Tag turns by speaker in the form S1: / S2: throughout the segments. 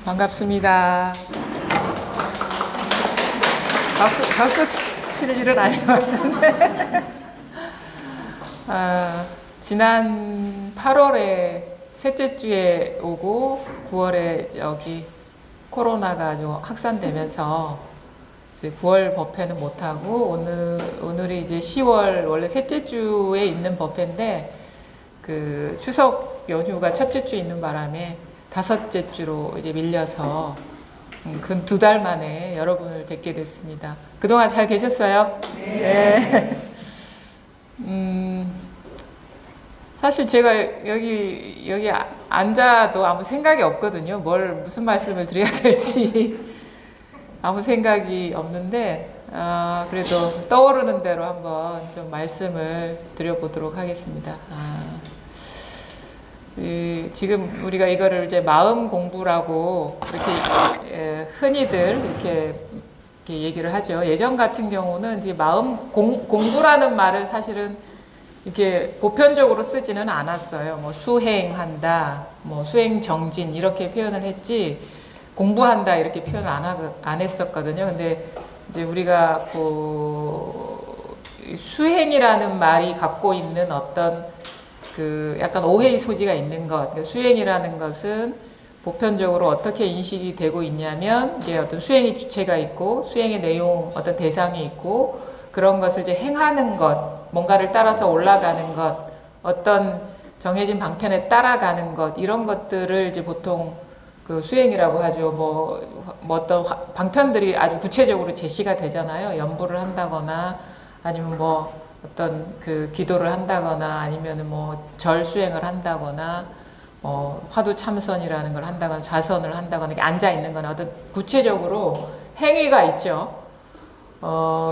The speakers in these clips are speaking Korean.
S1: 반갑습니다. 박수 칠 일은 아닌 것 같은데. 지난 8월에 셋째 주에 오고 9월에 여기 코로나가 아주 확산되면서 이제 9월 법회는 못하고 오늘이 이제 10월 원래 셋째 주에 있는 법회인데 그 추석 연휴가 첫째 주에 있는 바람에 다섯째 주로 이제 밀려서 근 2달 만에 여러분을 뵙게 됐습니다. 그동안 잘 계셨어요? 네. 사실 제가 여기 앉아도 아무 생각이 없거든요. 무슨 말씀을 드려야 될지 아무 생각이 없는데, 그래도 떠오르는 대로 한번 좀 말씀을 드려보도록 하겠습니다. 지금 우리가 이거를 이제 마음 공부라고 이렇게 흔히들 이렇게 얘기를 하죠. 예전 같은 경우는 이제 마음 공부라는 말을 사실은 이렇게 보편적으로 쓰지는 않았어요. 뭐 수행한다, 뭐 수행 정진 이렇게 표현을 했지 공부한다 이렇게 표현을 안 했었거든요. 근데 이제 우리가 그 수행이라는 말이 갖고 있는 어떤 그 약간 오해의 소지가 있는 것. 그러니까 수행이라는 것은 보편적으로 어떻게 인식이 되고 있냐면 이제 어떤 수행의 주체가 있고 수행의 내용 어떤 대상이 있고 그런 것을 이제 행하는 것, 뭔가를 따라서 올라가는 것, 어떤 정해진 방편에 따라가는 것 이런 것들을 이제 보통 그 수행이라고 하죠. 뭐 어떤 방편들이 아주 구체적으로 제시가 되잖아요. 연보를 한다거나 아니면 뭐 어떤 그 기도를 한다거나 아니면은 뭐 절 수행을 한다거나 화두 참선이라는 걸 한다거나 좌선을 한다거나 앉아 있는 거나 어떤 구체적으로 행위가 있죠.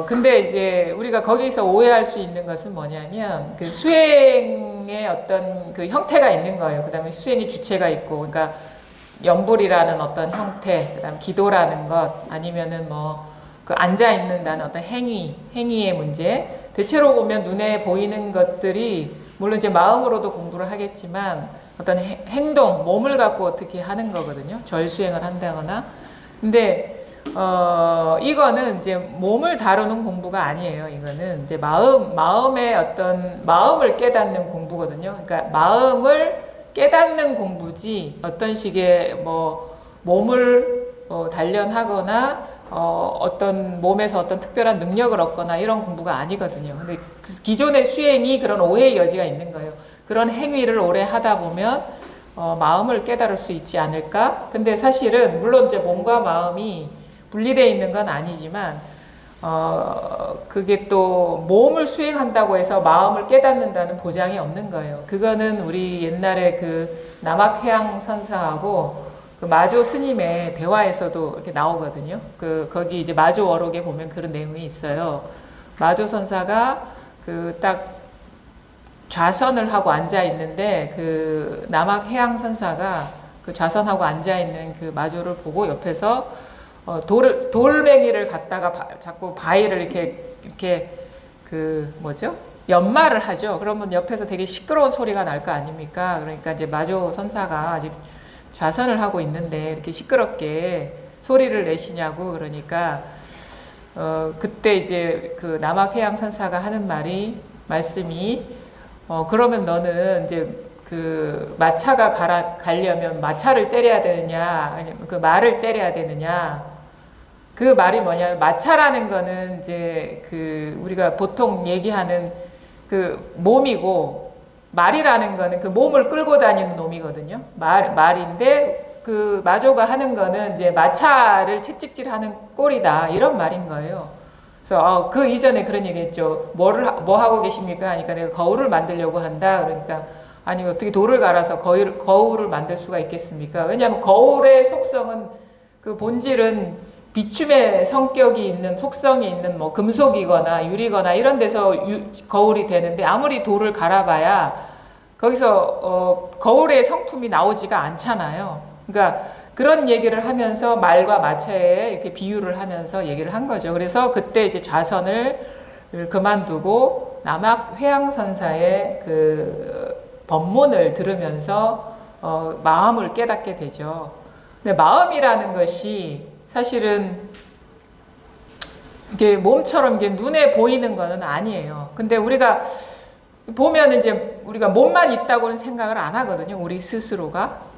S1: 근데 이제 우리가 거기서 오해할 수 있는 것은 뭐냐면 그 수행의 어떤 그 형태가 있는 거예요. 그 다음에 수행의 주체가 있고, 그러니까 연불이라는 어떤 형태, 그 다음 기도라는 것, 아니면은 뭐 그 앉아 있는다는 어떤 행위의 문제. 대체로 보면 눈에 보이는 것들이 물론 이제 마음으로도 공부를 하겠지만 어떤 행동, 몸을 갖고 어떻게 하는 거거든요. 절수행을 한다거나. 근데 이거는 이제 몸을 다루는 공부가 아니에요. 이거는 이제 마음의 어떤 마음을 깨닫는 공부거든요. 그러니까 마음을 깨닫는 공부지 어떤 식의 뭐 몸을 단련하거나 어떤 몸에서 어떤 특별한 능력을 얻거나 이런 공부가 아니거든요. 근데 기존의 수행이 그런 오해의 여지가 있는 거예요. 그런 행위를 오래 하다 보면 마음을 깨달을 수 있지 않을까? 근데 사실은 물론 이제 몸과 마음이 분리되어 있는 건 아니지만 그게 또 몸을 수행한다고 해서 마음을 깨닫는다는 보장이 없는 거예요. 그거는 우리 옛날에 그 남학해양 선사하고 그 마조 스님의 대화에서도 이렇게 나오거든요. 거기 이제 마조 워록에 보면 그런 내용이 있어요. 마조 선사가 그 딱 좌선을 하고 앉아 있는데 그 남학해양 선사가 그 좌선하고 앉아 있는 그 마조를 보고 옆에서 돌멩이를 갖다가 자꾸 바위를 이렇게 그 뭐죠? 연마를 하죠. 그러면 옆에서 되게 시끄러운 소리가 날 거 아닙니까? 그러니까 이제 마조 선사가 아직 좌선을 하고 있는데 이렇게 시끄럽게 소리를 내시냐고 그러니까 그때 이제 그 남학해양 선사가 하는 말씀이 그러면 너는 이제 그 마차가 가려면 마차를 때려야 되느냐 아니면 그 말을 때려야 되느냐. 그 말이 뭐냐면 마차라는 거는 이제 그 우리가 보통 얘기하는 그 몸이고 말이라는 거는 그 몸을 끌고 다니는 놈이거든요. 말인데 그 마조가 하는 거는 이제 마차를 채찍질하는 꼴이다 이런 말인 거예요. 그래서 그 이전에 그런 얘기했죠. 뭐 하고 계십니까? 하니까 내가 거울을 만들려고 한다. 그러니까 아니 어떻게 돌을 갈아서 거울을 만들 수가 있겠습니까? 왜냐하면 거울의 속성은 그 본질은 비춤의 성격이 있는 속성이 있는 뭐 금속이거나 유리거나 이런 데서 거울이 되는데 아무리 돌을 갈아봐야 거기서 거울의 성품이 나오지가 않잖아요. 그러니까 그런 얘기를 하면서 말과 마차에 이렇게 비유를 하면서 얘기를 한 거죠. 그래서 그때 이제 좌선을 그만두고 남학회양선사의 그 법문을 들으면서 마음을 깨닫게 되죠. 근데 마음이라는 것이 사실은 이게 몸처럼 이게 눈에 보이는 거는 아니에요. 근데 우리가 보면 이제 우리가 몸만 있다고는 생각을 안 하거든요. 우리 스스로가.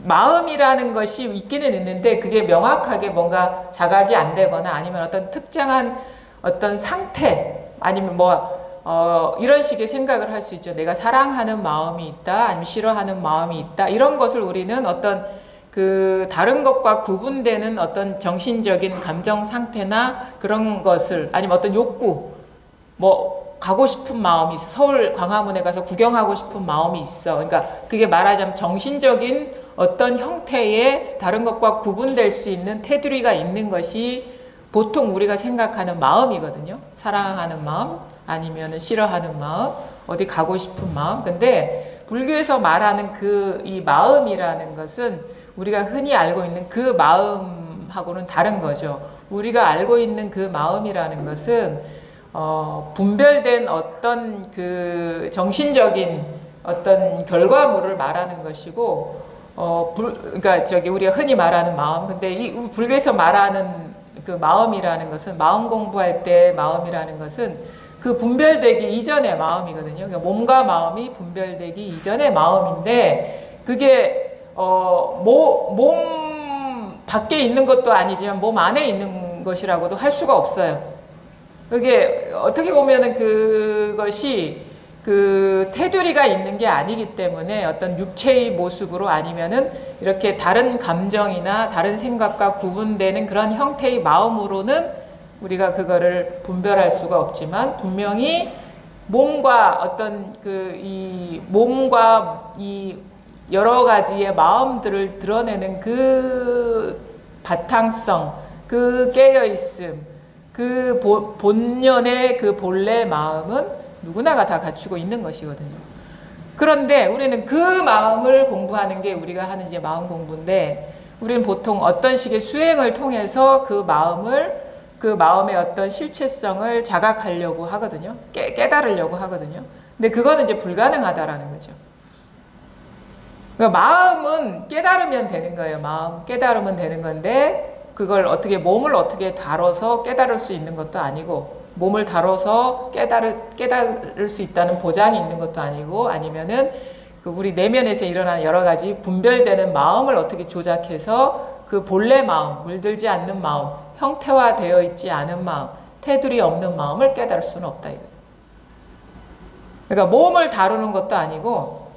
S1: 마음이라는 것이 있기는 있는데 그게 명확하게 뭔가 자각이 안 되거나 아니면 어떤 특정한 어떤 상태 아니면 이런 식의 생각을 할 수 있죠. 내가 사랑하는 마음이 있다, 아니면 싫어하는 마음이 있다. 이런 것을 우리는 어떤 그 다른 것과 구분되는 어떤 정신적인 감정 상태나 그런 것을 아니면 어떤 욕구, 가고 싶은 마음이 있어. 서울 광화문에 가서 구경하고 싶은 마음이 있어. 그러니까 그게 말하자면 정신적인 어떤 형태의 다른 것과 구분될 수 있는 테두리가 있는 것이 보통 우리가 생각하는 마음이거든요. 사랑하는 마음, 아니면 싫어하는 마음, 어디 가고 싶은 마음. 근데 불교에서 말하는 이 마음이라는 것은 우리가 흔히 알고 있는 그 마음하고는 다른 거죠. 우리가 알고 있는 그 마음이라는 것은 분별된 어떤 그 정신적인 어떤 결과물을 말하는 것이고, 그러니까 우리가 흔히 말하는 마음. 근데 이 불교에서 말하는 그 마음이라는 것은 마음 공부할 때 마음이라는 것은 그 분별되기 이전의 마음이거든요. 그러니까 몸과 마음이 분별되기 이전의 마음인데 그게 몸 밖에 있는 것도 아니지만 몸 안에 있는 것이라고도 할 수가 없어요. 그게 어떻게 보면은 그것이 그 테두리가 있는 게 아니기 때문에 어떤 육체의 모습으로 아니면은 이렇게 다른 감정이나 다른 생각과 구분되는 그런 형태의 마음으로는 우리가 그거를 분별할 수가 없지만 분명히 몸과 어떤 몸과 이 여러 가지의 마음들을 드러내는 그 바탕성, 그 깨어있음, 그 본연의 그 본래 마음은 누구나가 다 갖추고 있는 것이거든요. 그런데 우리는 그 마음을 공부하는 게 우리가 하는 이제 마음 공부인데 우리는 보통 어떤 식의 수행을 통해서 그 마음의 어떤 실체성을 자각하려고 하거든요. 깨달으려고 하거든요. 근데 그거는 이제 불가능하다라는 거죠. 그러니까 마음은 깨달으면 되는 거예요. 마음 깨달으면 되는 건데 그걸 몸을 어떻게 다뤄서 깨달을 수 있는 것도 아니고 몸을 다뤄서 깨달을 수 있다는 보장이 있는 것도 아니고 아니면은 우리 내면에서 일어나는 여러 가지 분별되는 마음을 어떻게 조작해서 그 본래 마음, 물들지 않는 마음, 형태화되어 있지 않은 마음, 테두리 없는 마음을 깨달을 수는 없다 이거예요. 그러니까 몸을 다루는 것도 아니고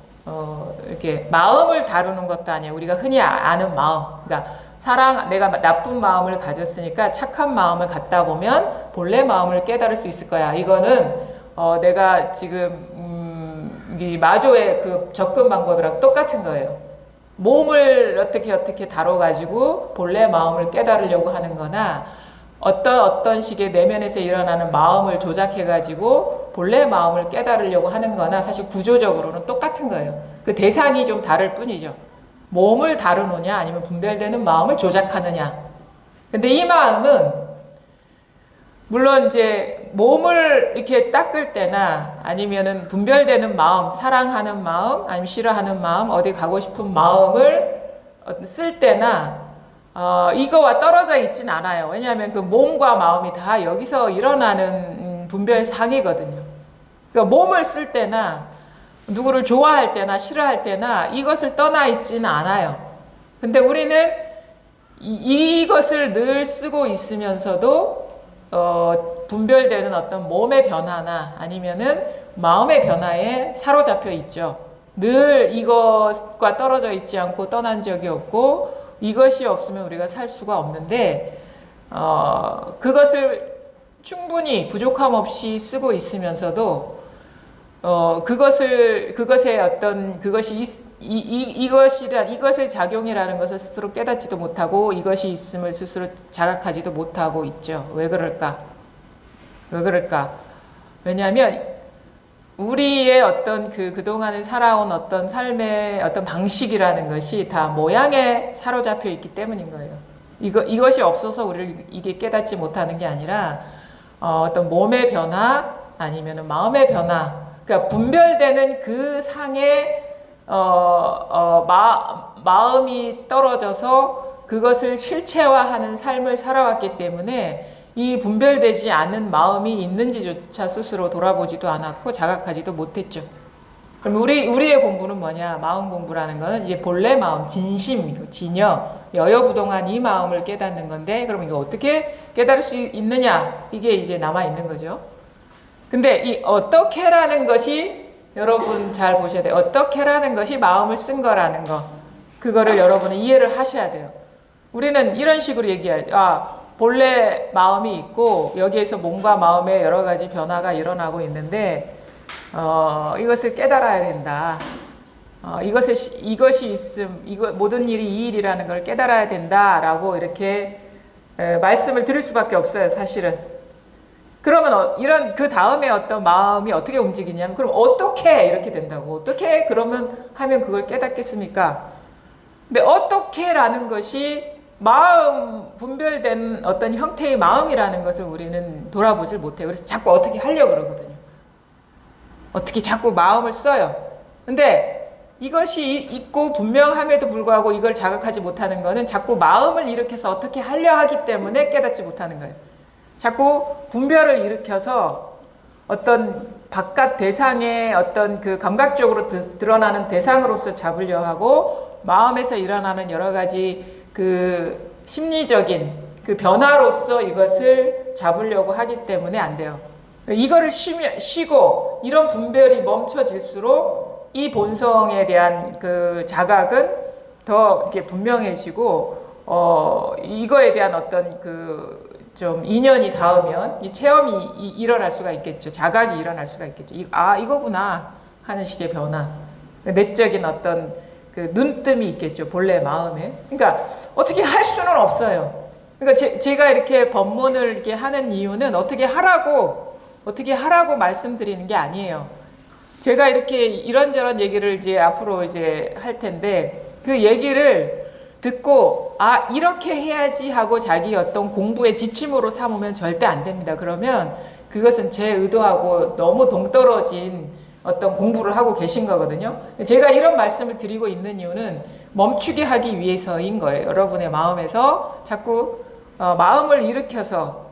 S1: 이렇게 마음을 다루는 것도 아니에요. 우리가 흔히 아는 마음. 그러니까 내가 나쁜 마음을 가졌으니까 착한 마음을 갖다 보면 본래 마음을 깨달을 수 있을 거야. 이거는 내가 지금 이 마조의 그 접근 방법이랑 똑같은 거예요. 몸을 어떻게 다뤄가지고 본래 마음을 깨달으려고 하는 거나 어떤 식의 내면에서 일어나는 마음을 조작해가지고 본래 마음을 깨달으려고 하는 거나 사실 구조적으로는 똑같은 거예요. 그 대상이 좀 다를 뿐이죠. 몸을 다루느냐 아니면 분별되는 마음을 조작하느냐. 근데 이 마음은 물론 이제 몸을 이렇게 닦을 때나 아니면은 분별되는 마음, 사랑하는 마음, 아니면 싫어하는 마음, 어디 가고 싶은 마음을 쓸 때나 이거와 떨어져 있진 않아요. 왜냐하면 그 몸과 마음이 다 여기서 일어나는 분별상이거든요. 그러니까 몸을 쓸 때나 누구를 좋아할 때나 싫어할 때나 이것을 떠나 있지는 않아요. 근데 우리는 이것을 늘 쓰고 있으면서도 분별되는 어떤 몸의 변화나 아니면은 마음의 변화에 사로잡혀 있죠. 늘 이것과 떨어져 있지 않고 떠난 적이 없고 이것이 없으면 우리가 살 수가 없는데 그것을 충분히 부족함 없이 쓰고 있으면서도 그것의 어떤 이것의 작용이라는 것을 스스로 깨닫지도 못하고 이것이 있음을 스스로 자각하지도 못하고 있죠. 왜 그럴까? 왜냐하면 우리의 어떤 그동안에 살아온 어떤 삶의 어떤 방식이라는 것이 다 모양에 사로잡혀 있기 때문인 거예요. 이것이 없어서 우리를 이게 깨닫지 못하는 게 아니라 어떤 몸의 변화 아니면 마음의 변화, 그러니까 분별되는 그 상의 마음이 떨어져서 그것을 실체화하는 삶을 살아왔기 때문에 이 분별되지 않은 마음이 있는지조차 스스로 돌아보지도 않았고 자각하지도 못했죠. 그럼 우리의 공부는 뭐냐? 마음 공부라는 거는 이제 본래 마음, 진심, 진여, 여여부동한 이 마음을 깨닫는 건데, 그럼 이거 어떻게 깨달을 수 있느냐? 이게 이제 남아 있는 거죠. 근데 이 어떻게라는 것이 여러분 잘 보셔야 돼요. 어떻게라는 것이 마음을 쓴 거라는 거. 그거를 여러분은 이해를 하셔야 돼요. 우리는 이런 식으로 얘기해요. 본래 마음이 있고 여기에서 몸과 마음의 여러 가지 변화가 일어나고 있는데 이것을 깨달아야 된다. 이것이 있음, 모든 일이 이 일이라는 걸 깨달아야 된다라고 이렇게 말씀을 드릴 수밖에 없어요, 사실은. 그러면 이런 그 다음에 어떤 마음이 어떻게 움직이냐면, 그럼 어떻게 이렇게 된다고? 어떻게 그러면 하면 그걸 깨닫겠습니까? 근데 어떻게라는 것이 마음 분별된 어떤 형태의 마음이라는 것을 우리는 돌아보질 못해요. 그래서 자꾸 어떻게 하려고 그러거든요. 어떻게 자꾸 마음을 써요. 근데 이것이 있고 분명함에도 불구하고 이걸 자각하지 못하는 거는 자꾸 마음을 일으켜서 어떻게 하려 하기 때문에 깨닫지 못하는 거예요. 자꾸 분별을 일으켜서 어떤 바깥 대상의 어떤 그 감각적으로 드러나는 대상으로서 잡으려 하고 마음에서 일어나는 여러 가지 그 심리적인 그 변화로서 이것을 잡으려고 하기 때문에 안 돼요. 이거를 쉬고 이런 분별이 멈춰질수록 이 본성에 대한 그 자각은 더 이렇게 분명해지고 이거에 대한 어떤 그 좀 인연이 닿으면 이 체험이 일어날 수가 있겠죠. 자각이 일어날 수가 있겠죠. 이거구나 하는 식의 변화, 내적인 어떤 그 눈뜸이 있겠죠. 본래 마음에. 그러니까 어떻게 할 수는 없어요. 그러니까 제가 이렇게 법문을 이렇게 하는 이유는 어떻게 하라고 말씀드리는 게 아니에요. 제가 이렇게 이런저런 얘기를 이제 앞으로 이제 할 텐데 그 얘기를 듣고 이렇게 해야지 하고 자기 어떤 공부의 지침으로 삼으면 절대 안 됩니다. 그러면 그것은 제 의도하고 너무 동떨어진 어떤 공부를 하고 계신 거거든요. 제가 이런 말씀을 드리고 있는 이유는 멈추게 하기 위해서인 거예요. 여러분의 마음에서 자꾸 마음을 일으켜서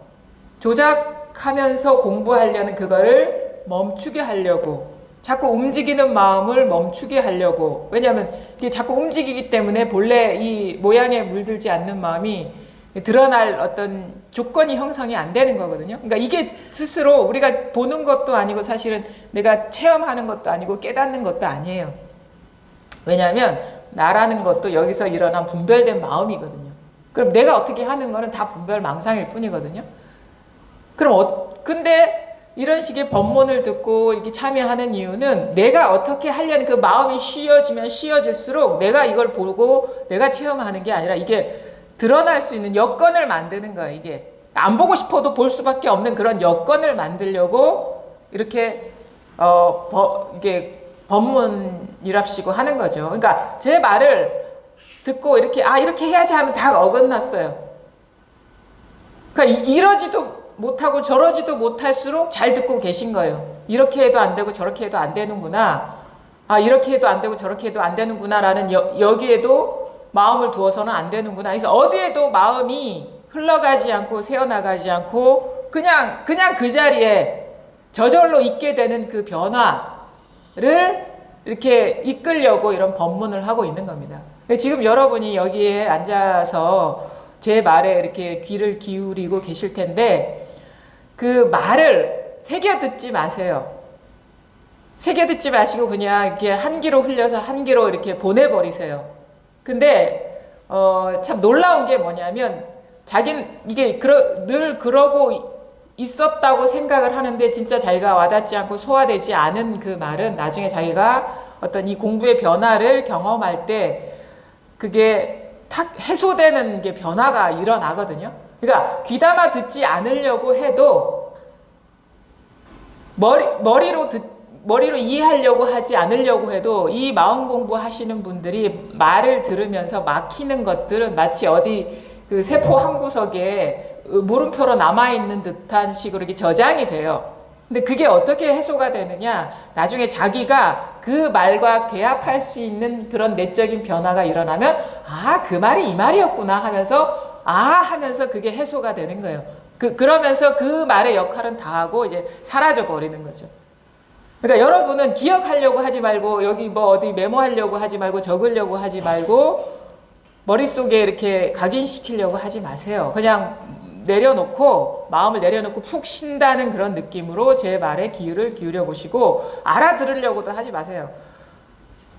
S1: 조작하면서 공부하려는 그거를 멈추게 하려고, 자꾸 움직이는 마음을 멈추게 하려고. 왜냐하면 이게 자꾸 움직이기 때문에 본래 이 모양에 물들지 않는 마음이 드러날 어떤 조건이 형성이 안 되는 거거든요. 그러니까 이게 스스로 우리가 보는 것도 아니고 사실은 내가 체험하는 것도 아니고 깨닫는 것도 아니에요. 왜냐하면 나라는 것도 여기서 일어난 분별된 마음이거든요. 그럼 내가 어떻게 하는 거는 다 분별 망상일 뿐이거든요. 그럼 근데 이런 식의 법문을 듣고 이렇게 참여하는 이유는 내가 어떻게 하려는 그 마음이 쉬어지면 쉬어질수록 내가 이걸 보고 내가 체험하는 게 아니라 이게 드러날 수 있는 여건을 만드는 거예요. 이게 안 보고 싶어도 볼 수밖에 없는 그런 여건을 만들려고 이렇게 이게 법문이랍시고 하는 거죠. 그러니까 제 말을 듣고 이렇게 해야지 하면 다 어긋났어요. 그러니까 이러지도 못하고 저러지도 못할수록 잘 듣고 계신 거예요. 이렇게 해도 안 되고 저렇게 해도 안 되는구나. 이렇게 해도 안 되고 저렇게 해도 안 되는구나 라는 여기에도 마음을 두어서는 안 되는구나. 그래서 어디에도 마음이 흘러가지 않고 새어나가지 않고 그냥 그 자리에 저절로 있게 되는 그 변화를 이렇게 이끌려고 이런 법문을 하고 있는 겁니다. 지금 여러분이 여기에 앉아서 제 말에 이렇게 귀를 기울이고 계실 텐데 그 말을 새겨 듣지 마세요. 새겨 듣지 마시고 그냥 이렇게 한 귀로 흘려서 한 귀로 이렇게 보내버리세요. 근데 참 놀라운 게 뭐냐면 자기는 이게 늘 그러고 있었다고 생각을 하는데 진짜 자기가 와닿지 않고 소화되지 않은 그 말은 나중에 자기가 어떤 이 공부의 변화를 경험할 때 그게 탁 해소되는 게 변화가 일어나거든요. 그러니까 귀담아 듣지 않으려고 해도 머리로 이해하려고 하지 않으려고 해도 이 마음 공부하시는 분들이 말을 들으면서 막히는 것들은 마치 어디 그 세포 한 구석에 물음표로 남아있는 듯한 식으로 이렇게 저장이 돼요. 근데 그게 어떻게 해소가 되느냐? 나중에 자기가 그 말과 개합할 수 있는 그런 내적인 변화가 일어나면 아, 그 말이 이 말이었구나 하면서 하면서 그게 해소가 되는 거예요. 그러면서 그 말의 역할은 다 하고 이제 사라져 버리는 거죠. 그러니까 여러분은 기억하려고 하지 말고 여기 뭐 어디 메모하려고 하지 말고 적으려고 하지 말고 머릿속에 이렇게 각인시키려고 하지 마세요. 그냥 내려놓고 마음을 내려놓고 푹 쉰다는 그런 느낌으로 제 말에 귀를 기울여 보시고 알아들으려고도 하지 마세요.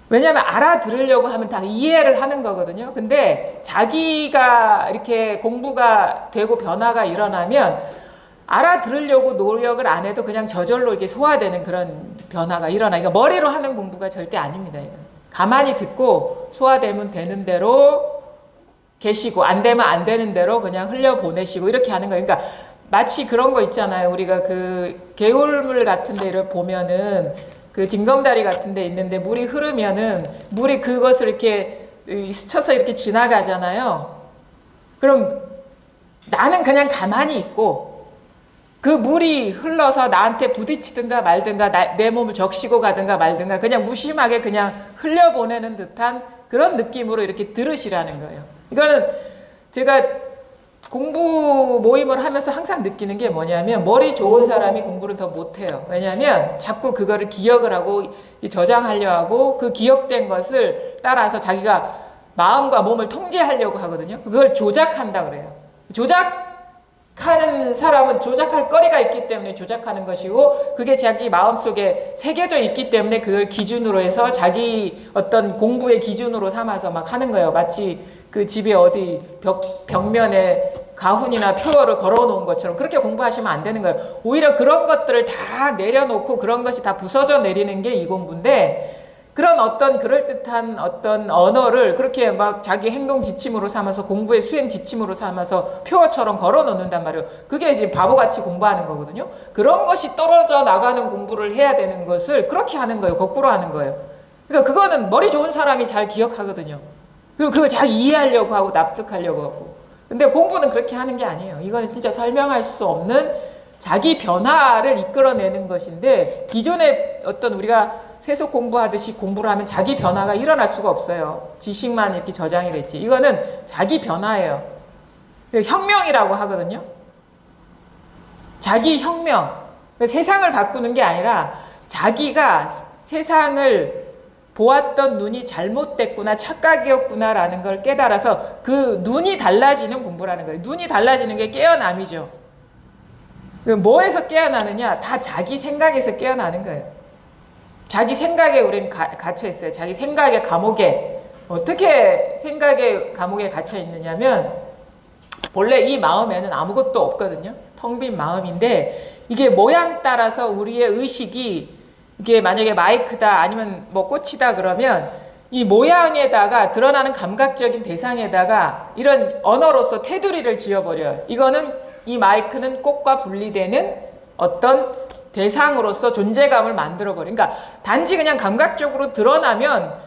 S1: 왜냐하면 알아들으려고 하면 다 이해를 하는 거거든요. 근데 자기가 이렇게 공부가 되고 변화가 일어나면 알아들으려고 노력을 안 해도 그냥 저절로 이렇게 소화되는 그런 변화가 일어나. 그러니까 머리로 하는 공부가 절대 아닙니다. 이건. 가만히 듣고 소화되면 되는 대로 계시고 안 되면 안 되는 대로 그냥 흘려보내시고 이렇게 하는 거예요. 그러니까 마치 그런 거 있잖아요. 우리가 그 개울물 같은 데를 보면은 그 징검다리 같은 데 있는데 물이 흐르면은 물이 그것을 이렇게 스쳐서 이렇게 지나가잖아요. 그럼 나는 그냥 가만히 있고 그 물이 흘러서 나한테 부딪히든가 말든가 내 몸을 적시고 가든가 말든가 그냥 무심하게 그냥 흘려보내는 듯한 그런 느낌으로 이렇게 들으시라는 거예요. 이거는 제가 공부 모임을 하면서 항상 느끼는 게 뭐냐면 머리 좋은 사람이 공부를 더 못해요. 왜냐하면 자꾸 그거를 기억을 하고 저장하려 하고 그 기억된 것을 따라서 자기가 마음과 몸을 통제하려고 하거든요. 그걸 조작한다 그래요. 조작하는 사람은 조작할 거리가 있기 때문에 조작하는 것이고 그게 자기 마음속에 새겨져 있기 때문에 그걸 기준으로 해서 자기 어떤 공부의 기준으로 삼아서 막 하는 거예요. 마치 그 집에 어디 벽면에 가훈이나 표어를 걸어 놓은 것처럼 그렇게 공부하시면 안 되는 거예요. 오히려 그런 것들을 다 내려놓고 그런 것이 다 부서져 내리는 게 이 공부인데 그런 어떤 그럴듯한 어떤 언어를 그렇게 막 자기 행동 지침으로 삼아서 공부의 수행 지침으로 삼아서 표어처럼 걸어 놓는단 말이에요. 그게 이제 바보같이 공부하는 거거든요. 그런 것이 떨어져 나가는 공부를 해야 되는 것을 그렇게 하는 거예요. 거꾸로 하는 거예요. 그러니까 그거는 머리 좋은 사람이 잘 기억하거든요. 그리고 그걸 잘 이해하려고 하고 납득하려고 하고. 근데 공부는 그렇게 하는 게 아니에요. 이거는 진짜 설명할 수 없는 자기 변화를 이끌어내는 것인데 기존에 어떤 우리가 세속 공부하듯이 공부를 하면 자기 변화가 일어날 수가 없어요. 지식만 이렇게 저장이 됐지. 이거는 자기 변화예요. 혁명이라고 하거든요. 자기 혁명. 세상을 바꾸는 게 아니라 자기가 세상을 보았던 눈이 잘못됐구나, 착각이었구나라는 걸 깨달아서 그 눈이 달라지는 공부라는 거예요. 눈이 달라지는 게 깨어남이죠. 뭐에서 깨어나느냐? 다 자기 생각에서 깨어나는 거예요. 자기 생각에 우리는 갇혀 있어요. 자기 생각의 감옥에. 어떻게 생각의 감옥에 갇혀 있느냐면 본래 이 마음에는 아무것도 없거든요. 텅 빈 마음인데 이게 모양 따라서 우리의 의식이 이게 만약에 마이크다 아니면 뭐 꽃이다 그러면 이 모양에다가 드러나는 감각적인 대상에다가 이런 언어로서 테두리를 지어버려요. 이거는 이 마이크는 꽃과 분리되는 어떤 대상으로서 존재감을 만들어버려. 그러니까 단지 그냥 감각적으로 드러나면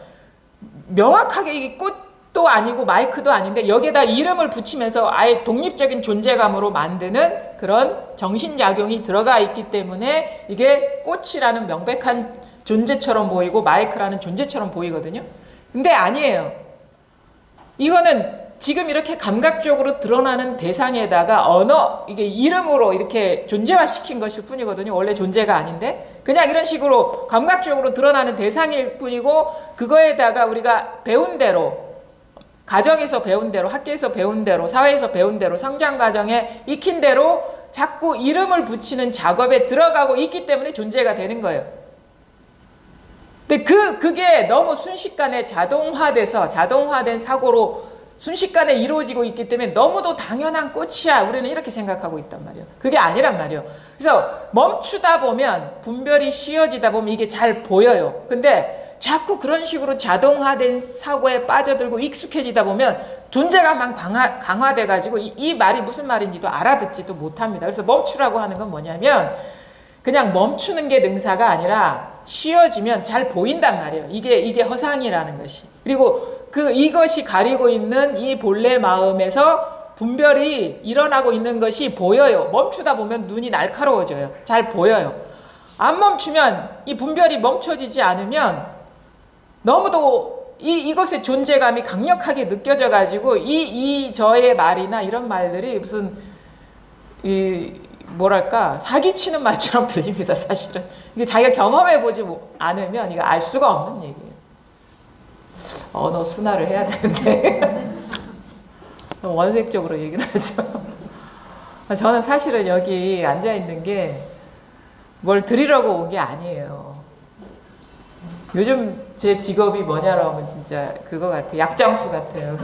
S1: 명확하게 이게 꽃도 아니고 마이크도 아닌데 여기에다 이름을 붙이면서 아예 독립적인 존재감으로 만드는 그런 정신작용이 들어가 있기 때문에 이게 꽃이라는 명백한 존재처럼 보이고 마이크라는 존재처럼 보이거든요. 근데 아니에요. 이거는 지금 이렇게 감각적으로 드러나는 대상에다가 언어, 이게 이름으로 이렇게 존재화시킨 것일 뿐이거든요. 원래 존재가 아닌데. 그냥 이런 식으로 감각적으로 드러나는 대상일 뿐이고, 그거에다가 우리가 배운 대로, 가정에서 배운 대로, 학교에서 배운 대로, 사회에서 배운 대로, 성장 과정에 익힌 대로 자꾸 이름을 붙이는 작업에 들어가고 있기 때문에 존재가 되는 거예요. 근데 그게 너무 순식간에 자동화된 사고로 순식간에 이루어지고 있기 때문에 너무도 당연한 꽃이야. 우리는 이렇게 생각하고 있단 말이에요. 그게 아니란 말이에요. 그래서 멈추다 보면, 분별이 쉬워지다 보면 이게 잘 보여요. 근데 자꾸 그런 식으로 자동화된 사고에 빠져들고 익숙해지다 보면 존재감만 강화돼가지고 이 말이 무슨 말인지도 알아듣지도 못합니다. 그래서 멈추라고 하는 건 뭐냐면 그냥 멈추는 게 능사가 아니라 쉬워지면 잘 보인단 말이에요. 이게 허상이라는 것이. 그리고 이것이 가리고 있는 이 본래 마음에서 분별이 일어나고 있는 것이 보여요. 멈추다 보면 눈이 날카로워져요. 잘 보여요. 안 멈추면, 이 분별이 멈춰지지 않으면 너무도 이것의 존재감이 강력하게 느껴져 가지고 저의 말이나 이런 말들이 무슨 뭐랄까 사기치는 말처럼 들립니다. 사실은 이게 자기가 경험해 보지 않으면 이거 알 수가 없는 얘기예요. 언어 순화를 해야 되는데 원색적으로 얘기를 하죠. 저는 사실은 여기 앉아 있는 게 뭘 드리려고 온 게 아니에요. 요즘 제 직업이 뭐냐라고 하면 진짜 그거 같아요. 약장수 같아요.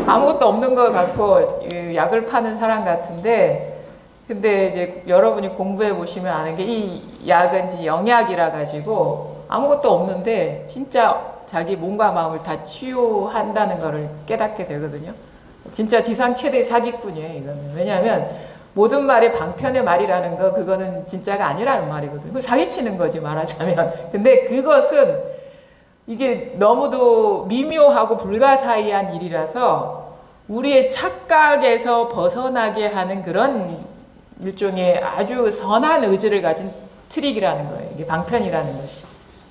S1: 아무것도 없는 것 같고 약을 파는 사람 같은데, 근데 이제 여러분이 공부해 보시면 아는 게 이 약은 이제 영약이라 가지고 아무것도 없는데 진짜 자기 몸과 마음을 다 치유한다는 거를 깨닫게 되거든요. 진짜 지상 최대 사기꾼이에요, 이거는. 왜냐하면 모든 말이 방편의 말이라는 거, 그거는 진짜가 아니라는 말이거든요. 그거 사기치는 거지, 말하자면. 근데 그것은 이게 너무도 미묘하고 불가사의한 일이라서 우리의 착각에서 벗어나게 하는 그런 일종의 아주 선한 의지를 가진 트릭이라는 거예요. 이게 방편이라는 것이.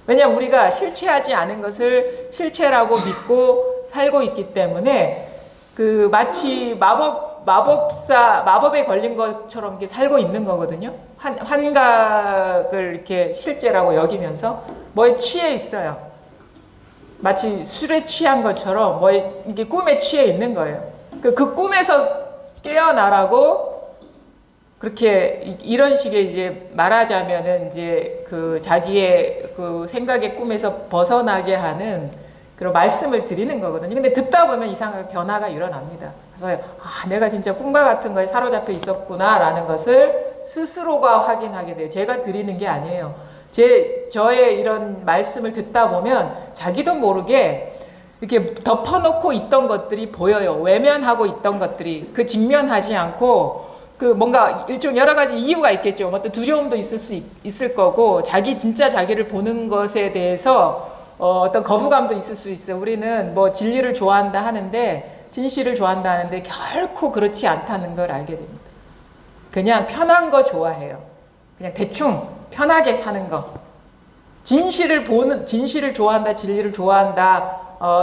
S1: 왜냐하면 우리가 실체하지 않은 것을 실체라고 믿고 살고 있기 때문에 그 마치 마법에 걸린 것처럼 이렇게 살고 있는 거거든요. 환각을 이렇게 실제라고 여기면서 뭐에 취해 있어요. 마치 술에 취한 것처럼 뭐에 이게 꿈에 취해 있는 거예요. 그 꿈에서 깨어나라고 그렇게 이런 식의 이제 말하자면은 이제 그 자기의 그 생각의 꿈에서 벗어나게 하는 그런 말씀을 드리는 거거든요. 근데 듣다 보면 이상하게 변화가 일어납니다. 그래서 내가 진짜 꿈과 같은 거에 사로잡혀 있었구나라는 것을 스스로가 확인하게 돼요. 제가 드리는 게 아니에요. 저의 이런 말씀을 듣다 보면 자기도 모르게 이렇게 덮어놓고 있던 것들이 보여요. 외면하고 있던 것들이 그 직면하지 않고 그 뭔가 일종 여러 가지 이유가 있겠죠. 어떤 두려움도 있을 거고 진짜 자기를 보는 것에 대해서 어떤 거부감도 있을 수 있어요. 우리는 뭐 진리를 좋아한다 하는데 진실을 좋아한다 하는데 결코 그렇지 않다는 걸 알게 됩니다. 그냥 편한 거 좋아해요. 그냥 대충 편하게 사는 거. 진실을 좋아한다, 진리를 좋아한다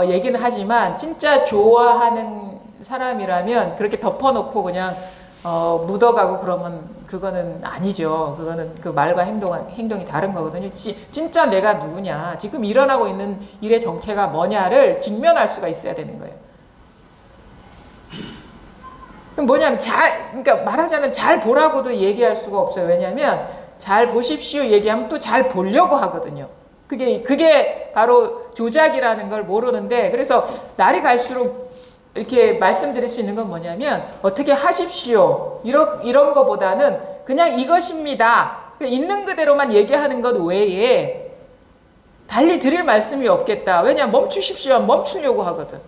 S1: 얘기는 하지만 진짜 좋아하는 사람이라면 그렇게 덮어놓고 그냥 묻어가고 그러면 그거는 아니죠. 그거는 그 말과 행동이 다른 거거든요. 진짜 내가 누구냐, 지금 일어나고 있는 일의 정체가 뭐냐를 직면할 수가 있어야 되는 거예요. 그럼 뭐냐면 그러니까 말하자면 잘 보라고도 얘기할 수가 없어요. 왜냐하면 잘 보십시오 얘기하면 또 잘 보려고 하거든요. 그게 바로 조작이라는 걸 모르는데, 그래서 날이 갈수록 이렇게 말씀드릴 수 있는 건 뭐냐면 어떻게 하십시오 이런 거보다는 그냥 이것입니다. 있는 그대로만 얘기하는 것 외에 달리 드릴 말씀이 없겠다. 왜냐하면 멈추십시오 하면 멈추려고 하거든.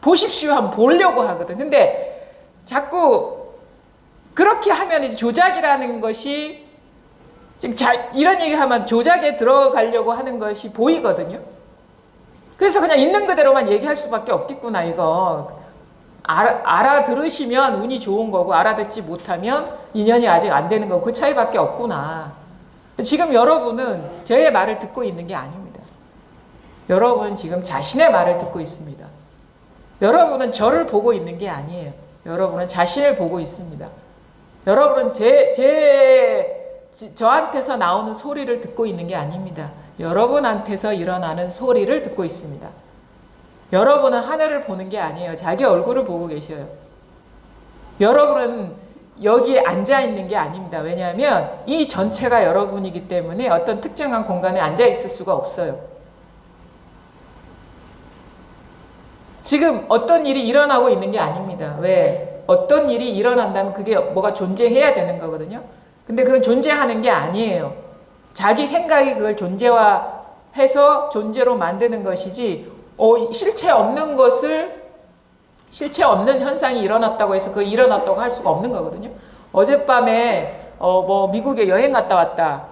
S1: 보십시오 하면 보려고 하거든. 근데 자꾸 그렇게 하면 이제 조작이라는 것이 지금 이런 얘기하면 조작에 들어가려고 하는 것이 보이거든요. 그래서 그냥 있는 그대로만 얘기할 수밖에 없겠구나, 이거. 알아들으시면 운이 좋은 거고, 알아듣지 못하면 인연이 아직 안 되는 거고, 그 차이밖에 없구나. 지금 여러분은 제 말을 듣고 있는 게 아닙니다. 여러분은 지금 자신의 말을 듣고 있습니다. 여러분은 저를 보고 있는 게 아니에요. 여러분은 자신을 보고 있습니다. 여러분은 저한테서 나오는 소리를 듣고 있는 게 아닙니다. 여러분한테서 일어나는 소리를 듣고 있습니다. 여러분은 하늘을 보는 게 아니에요. 자기 얼굴을 보고 계셔요. 여러분은 여기에 앉아 있는 게 아닙니다. 왜냐하면 이 전체가 여러분이기 때문에 어떤 특정한 공간에 앉아 있을 수가 없어요. 지금 어떤 일이 일어나고 있는 게 아닙니다. 왜? 어떤 일이 일어난다면 그게 뭐가 존재해야 되는 거거든요. 근데 그건 존재하는 게 아니에요. 자기 생각이 그걸 존재화해서 존재로 만드는 것이지, 실체 없는 현상이 일어났다고 해서 그거 일어났다고 할 수가 없는 거거든요. 어젯밤에 미국에 여행 갔다 왔다.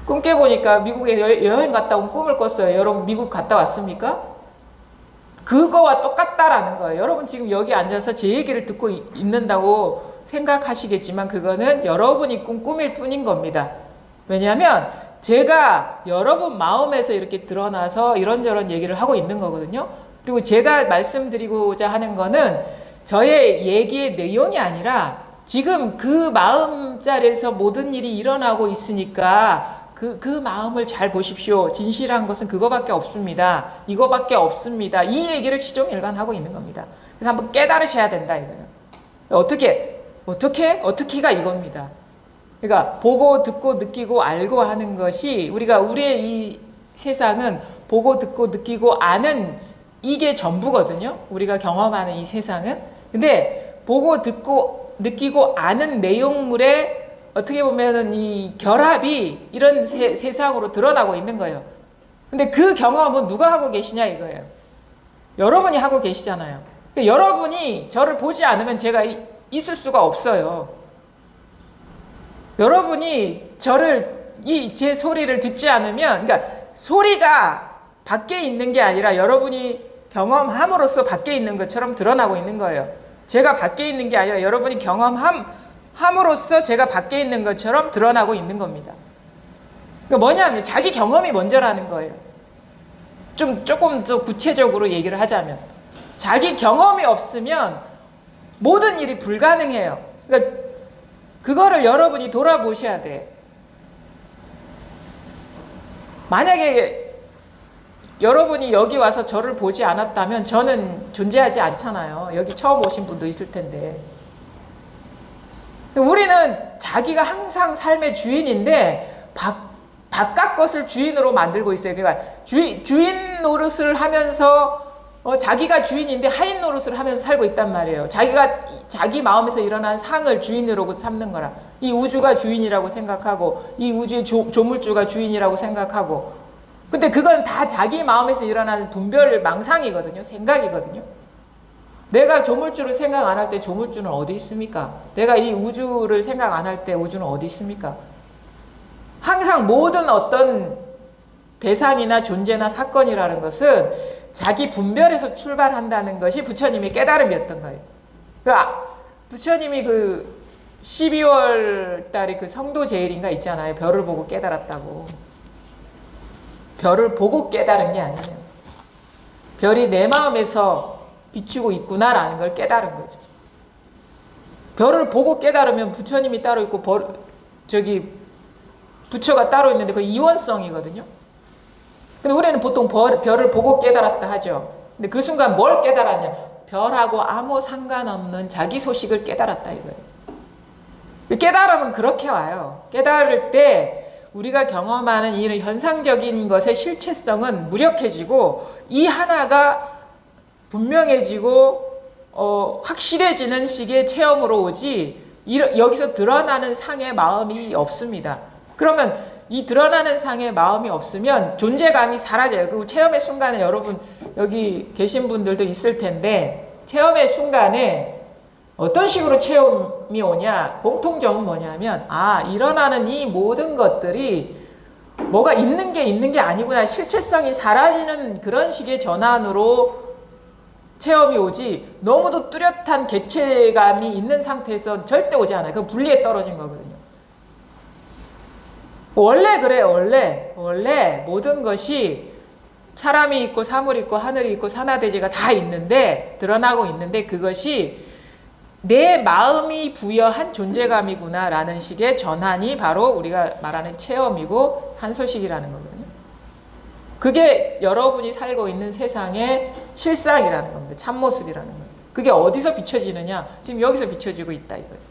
S1: 꿈 깨보니까 미국에 여행 갔다 온 꿈을 꿨어요. 여러분 미국 갔다 왔습니까? 그거와 똑같다라는 거예요. 여러분 지금 여기 앉아서 제 얘기를 듣고 있는다고 생각하시겠지만 그거는 여러분이 꿈일 뿐인 겁니다. 왜냐하면 제가 여러분 마음에서 이렇게 드러나서 이런저런 얘기를 하고 있는 거거든요. 그리고 제가 말씀드리고자 하는 거는 저의 얘기의 내용이 아니라 지금 그 마음자리에서 모든 일이 일어나고 있으니까 그 마음을 잘 보십시오. 진실한 것은 그거밖에 없습니다. 이거밖에 없습니다. 이 얘기를 시종일관 하고 있는 겁니다. 그래서 한번 깨달으셔야 된다 이거예요. 어떻게가 이겁니다. 그러니까 보고 듣고 느끼고 알고 하는 것이 우리의 이 세상은 보고 듣고 느끼고 아는 이게 전부거든요. 우리가 경험하는 이 세상은. 근데 보고 듣고 느끼고 아는 내용물의 어떻게 보면은 이 결합이 이런 세상으로 드러나고 있는 거예요. 근데 그 경험은 누가 하고 계시냐 이거예요. 여러분이 하고 계시잖아요. 그러니까 여러분이 저를 보지 않으면 제가 있을 수가 없어요. 여러분이 제 소리를 듣지 않으면, 그러니까 소리가 밖에 있는 게 아니라 여러분이 경험함으로써 밖에 있는 것처럼 드러나고 있는 거예요. 제가 밖에 있는 게 아니라 여러분이 경험함으로써 제가 밖에 있는 것처럼 드러나고 있는 겁니다. 그러니까 뭐냐면 자기 경험이 먼저라는 거예요. 조금 더 구체적으로 얘기를 하자면 자기 경험이 없으면 모든 일이 불가능해요. 그러니까 그거를 여러분이 돌아보셔야 돼. 만약에 여러분이 여기 와서 저를 보지 않았다면 저는 존재하지 않잖아요. 여기 처음 오신 분도 있을 텐데. 우리는 자기가 항상 삶의 주인인데 바깥 것을 주인으로 만들고 있어요. 그러니까 주인 노릇을 하면서 자기가 주인인데 하인 노릇을 하면서 살고 있단 말이에요. 자기 마음에서 일어난 상을 주인으로 삼는 거라. 이 우주가 주인이라고 생각하고 이 우주의 조물주가 주인이라고 생각하고. 근데 그건 다 자기 마음에서 일어나는 분별 망상이거든요. 생각이거든요. 내가 조물주를 생각 안 할 때 조물주는 어디 있습니까? 내가 이 우주를 생각 안 할 때 우주는 어디 있습니까? 항상 모든 어떤 대상이나 존재나 사건이라는 것은 자기 분별에서 출발한다는 것이 부처님의 깨달음이었던 거예요. 그러니까 부처님이 12월 달에 성도 제일인가 있잖아요. 별을 보고 깨달았다고. 별을 보고 깨달은 게 아니에요. 별이 내 마음에서 비추고 있구나라는 걸 깨달은 거죠. 별을 보고 깨달으면 부처님이 따로 있고 부처가 따로 있는데 그 이원성이거든요. 근데 우리는 보통 별을 보고 깨달았다 하죠. 근데 그 순간 뭘 깨달았냐? 별하고 아무 상관없는 자기 소식을 깨달았다 이거예요. 깨달음은 그렇게 와요. 깨달을 때 우리가 경험하는 이런 현상적인 것의 실체성은 무력해지고 이 하나가 분명해지고 확실해지는 식의 체험으로 오지 여기서 드러나는 상의 마음이 없습니다. 그러면 이 드러나는 상의 마음이 없으면 존재감이 사라져요. 그 체험의 순간에 여러분 여기 계신 분들도 있을 텐데 체험의 순간에 어떤 식으로 체험이 오냐? 공통점은 뭐냐면 일어나는 이 모든 것들이 뭐가 있는 게 아니구나. 실체성이 사라지는 그런 식의 전환으로 체험이 오지 너무도 뚜렷한 객체감이 있는 상태에서 절대 오지 않아요. 그건 분리에 떨어진 거거든요. 원래 그래요. 원래 모든 것이 사람이 있고 사물이 있고 하늘이 있고 산하대지가 다 있는데 드러나고 있는데 그것이 내 마음이 부여한 존재감이구나 라는 식의 전환이 바로 우리가 말하는 체험이고 한소식이라는 거거든요. 그게 여러분이 살고 있는 세상의 실상이라는 겁니다. 참모습이라는 거예요. 그게 어디서 비춰지느냐? 지금 여기서 비춰지고 있다 이거예요.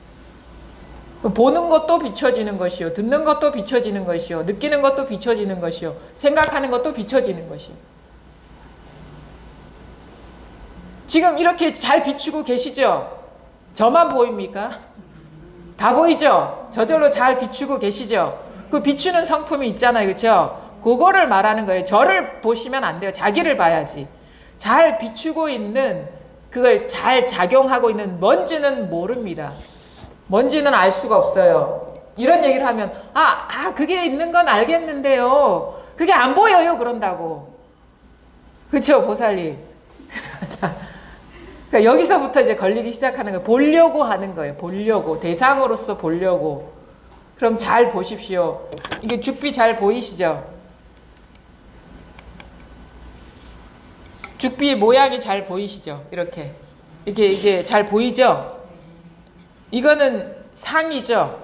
S1: 보는 것도 비춰지는 것이요. 듣는 것도 비춰지는 것이요. 느끼는 것도 비춰지는 것이요. 생각하는 것도 비춰지는 것이요. 지금 이렇게 잘 비추고 계시죠? 저만 보입니까? 다 보이죠? 저절로 잘 비추고 계시죠? 그 비추는 성품이 있잖아요. 그렇죠? 그거를 말하는 거예요. 저를 보시면 안 돼요. 자기를 봐야지. 잘 비추고 있는 그걸 잘 작용하고 있는 뭔지는 모릅니다. 뭔지는 알 수가 없어요. 이런 얘기를 하면 그게 있는 건 알겠는데요. 그게 안 보여요. 그런다고. 그렇죠? 보살님. 그러니까 여기서부터 이제 걸리기 시작하는 거예요. 보려고 하는 거예요. 보려고. 대상으로서 보려고. 그럼 잘 보십시오. 이게 죽비 잘 보이시죠? 죽비 모양이 잘 보이시죠? 이렇게. 이게 잘 보이죠? 이거는 상이죠?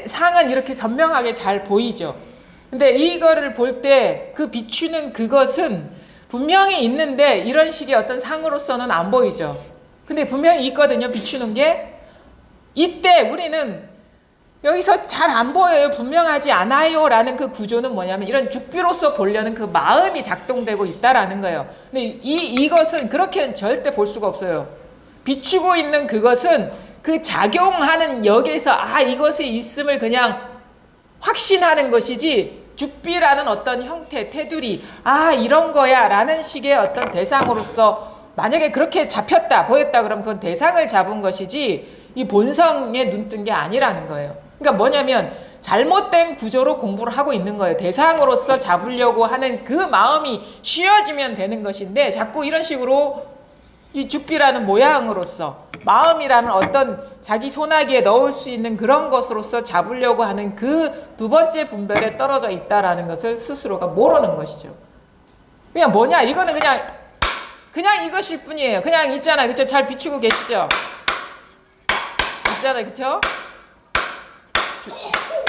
S1: 상은 이렇게 선명하게 잘 보이죠? 근데 이거를 볼 때 그 비추는 그것은 분명히 있는데 이런 식의 어떤 상으로서는 안 보이죠. 근데 분명히 있거든요. 비추는 게. 이때 우리는 여기서 잘 안 보여요. 분명하지 않아요. 라는 그 구조는 뭐냐면 이런 죽비로서 보려는 그 마음이 작동되고 있다라는 거예요. 근데 이것은 그렇게는 절대 볼 수가 없어요. 비추고 있는 그것은 그 작용하는 역에서 이것이 있음을 그냥 확신하는 것이지 죽비라는 어떤 형태, 테두리, 이런 거야 라는 식의 어떤 대상으로서 만약에 그렇게 잡혔다, 보였다 그러면 그건 대상을 잡은 것이지 이 본성에 눈뜬 게 아니라는 거예요. 그러니까 뭐냐면 잘못된 구조로 공부를 하고 있는 거예요. 대상으로서 잡으려고 하는 그 마음이 쉬어지면 되는 것인데 자꾸 이런 식으로 이 죽비라는 모양으로서 마음이라는 어떤 자기 소나기에 넣을 수 있는 그런 것으로서 잡으려고 하는 그 두 번째 분별에 떨어져 있다라는 것을 스스로가 모르는 것이죠. 그냥 뭐냐? 이거는 그냥 이것일 뿐이에요. 그냥 있잖아요. 그쵸? 잘 비추고 계시죠? 있잖아요. 그쵸?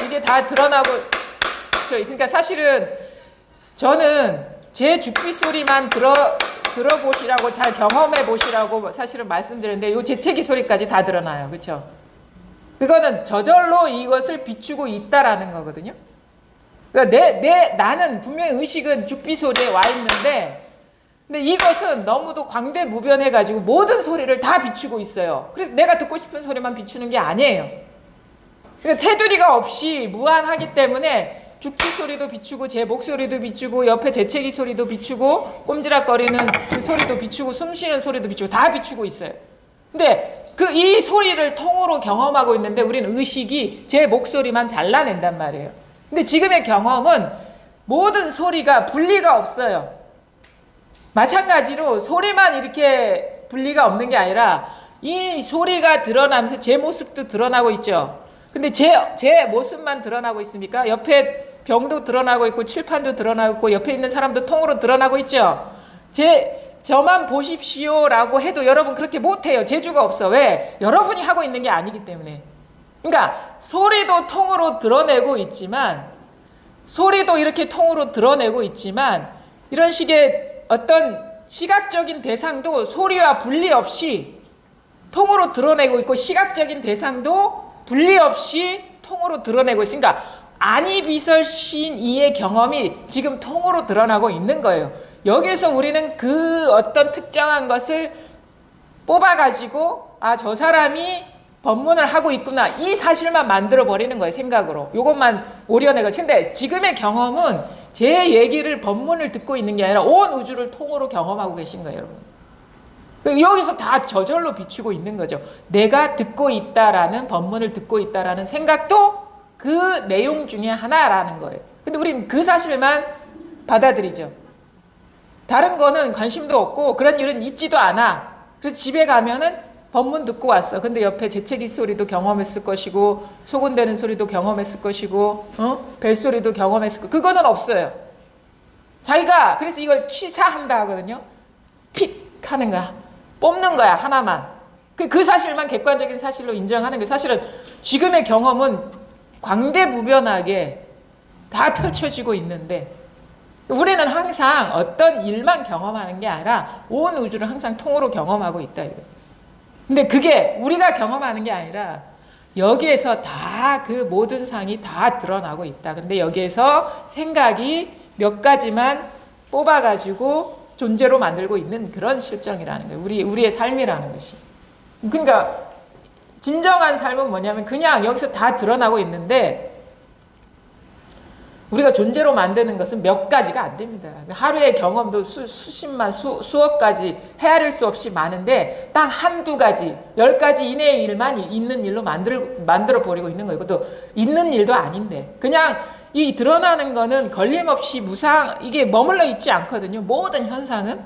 S1: 이게 다 드러나고, 그러니까 사실은 저는 제 죽비 소리만 들어보시라고 잘 경험해 보시라고 사실은 말씀드렸는데 요 재채기 소리까지 다 드러나요. 그렇죠? 그거는 저절로 이것을 비추고 있다라는 거거든요. 그러니까 나는 분명히 의식은 죽비 소리에 와 있는데 근데 이것은 너무도 광대무변해 가지고 모든 소리를 다 비추고 있어요. 그래서 내가 듣고 싶은 소리만 비추는 게 아니에요. 그러니까 테두리가 없이 무한하기 때문에 죽기 소리도 비추고 제 목소리도 비추고 옆에 재채기 소리도 비추고 꼼지락거리는 그 소리도 비추고 숨쉬는 소리도 비추고 다 비추고 있어요. 근데 이 소리를 통으로 경험하고 있는데 우리는 의식이 제 목소리만 잘라낸단 말이에요. 근데 지금의 경험은 모든 소리가 분리가 없어요. 마찬가지로 소리만 이렇게 분리가 없는 게 아니라 이 소리가 드러나면서 제 모습도 드러나고 있죠. 근데 제 모습만 드러나고 있습니까? 옆에 병도 드러나고 있고 칠판도 드러나고 있고 옆에 있는 사람도 통으로 드러나고 있죠. 저만 보십시오 라고 해도 여러분 그렇게 못해요. 재주가 없어. 왜? 여러분이 하고 있는 게 아니기 때문에. 그러니까 소리도 통으로 드러내고 있지만 소리도 이렇게 통으로 드러내고 있지만 이런 식의 어떤 시각적인 대상도 소리와 분리 없이 통으로 드러내고 있고 시각적인 대상도 분리 없이 통으로 드러내고 있으니까 아니비설신 이의 경험이 지금 통으로 드러나고 있는 거예요. 여기서 우리는 그 어떤 특정한 것을 뽑아가지고 저 사람이 법문을 하고 있구나 이 사실만 만들어 버리는 거예요. 생각으로 요것만 오려내고. 근데 지금의 경험은 제 얘기를 법문을 듣고 있는 게 아니라 온 우주를 통으로 경험하고 계신 거예요. 여러분 여기서 다 저절로 비추고 있는 거죠. 내가 듣고 있다라는 법문을 듣고 있다라는 생각도 그 내용 중에 하나라는 거예요. 근데 우리는 그 사실만 받아들이죠. 다른 거는 관심도 없고 그런 일은 있지도 않아. 그래서 집에 가면은 법문 듣고 왔어. 근데 옆에 재채기 소리도 경험했을 것이고 소곤대는 소리도 경험했을 것이고 벨소리도 경험했을 것이고 그거는 없어요. 자기가 그래서 이걸 취사한다 하거든요. 픽 하는 거야. 뽑는 거야. 하나만. 그 사실만 객관적인 사실로 인정하는 거예요. 사실은 지금의 경험은 광대무변하게 다 펼쳐지고 있는데 우리는 항상 어떤 일만 경험하는 게 아니라 온 우주를 항상 통으로 경험하고 있다. 근데 그게 우리가 경험하는 게 아니라 여기에서 다 그 모든 상이 다 드러나고 있다. 근데 여기에서 생각이 몇 가지만 뽑아가지고 존재로 만들고 있는 그런 실정이라는 거예요. 우리의 삶이라는 것이. 그러니까 진정한 삶은 뭐냐면 그냥 여기서 다 드러나고 있는데 우리가 존재로 만드는 것은 몇 가지가 안 됩니다. 하루의 경험도 수십만, 수억 가지 헤아릴 수 없이 많은데 딱 한두 가지, 10가지 이내의 일만 있는 일로 만들어 버리고 있는 거예요. 그것도 있는 일도 아닌데. 그냥 이 드러나는 거는 걸림없이 이게 머물러 있지 않거든요. 모든 현상은.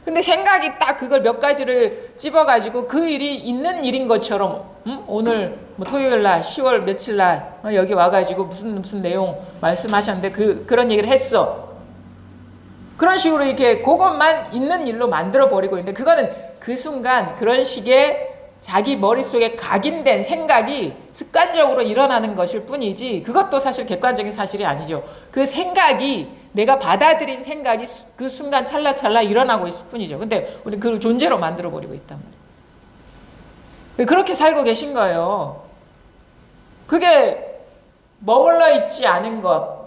S1: 근데 생각이 딱 그걸 몇 가지를 찝어가지고 그 일이 있는 일인 것처럼, 오늘 뭐 토요일 날 10월 며칠 날 여기 와가지고 무슨 내용 말씀하셨는데 그런 얘기를 했어. 그런 식으로 이렇게 그것만 있는 일로 만들어 버리고 있는데, 그거는 그 순간 그런 식의 자기 머릿속에 각인된 생각이 습관적으로 일어나는 것일 뿐이지, 그것도 사실 객관적인 사실이 아니죠. 그 생각이, 내가 받아들인 생각이 그 순간 찰나찰나 일어나고 있을 뿐이죠. 근데 우리 그걸 존재로 만들어 버리고 있단 말이에요. 그렇게 살고 계신 거예요. 그게 머물러 있지 않은 것,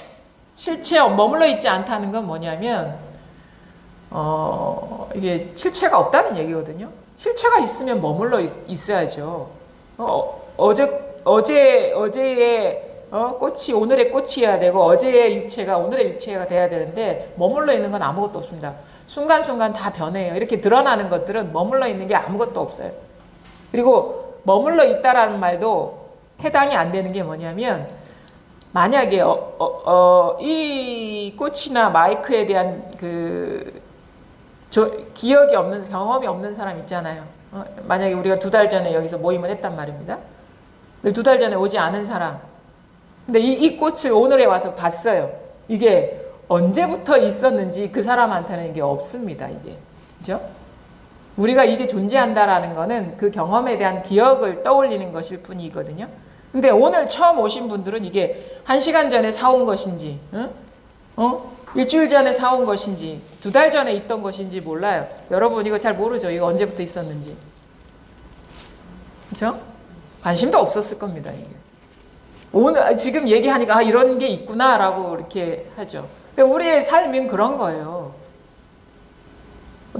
S1: 실체에 머물러 있지 않다는 건 뭐냐면, 이게 실체가 없다는 얘기거든요. 실체가 있으면 머물러 있어야죠. 어제의 꽃이 오늘의 꽃이어야 되고, 어제의 육체가 오늘의 육체가 돼야 되는데, 머물러 있는 건 아무것도 없습니다. 순간순간 다 변해요. 이렇게 드러나는 것들은 머물러 있는 게 아무것도 없어요. 그리고 머물러 있다라는 말도 해당이 안 되는 게 뭐냐면, 만약에 이 꽃이나 마이크에 대한 기억이 없는, 경험이 없는 사람 있잖아요. 만약에 우리가 2달 전에 여기서 모임을 했단 말입니다. 2달 전에 오지 않은 사람. 근데 이 꽃을 오늘에 와서 봤어요. 이게 언제부터 있었는지 그 사람한테는 이게 없습니다. 이게. 그죠? 우리가 이게 존재한다라는 거는 그 경험에 대한 기억을 떠올리는 것일 뿐이거든요. 근데 오늘 처음 오신 분들은 이게 1시간 전에 사온 것인지, 일주일 전에 사온 것인지, 2달 전에 있던 것인지 몰라요. 여러분 이거 잘 모르죠? 이거 언제부터 있었는지. 그렇죠? 관심도 없었을 겁니다. 이게. 오늘 지금 얘기하니까 이런 게 있구나라고 이렇게 하죠. 우리의 삶은 그런 거예요.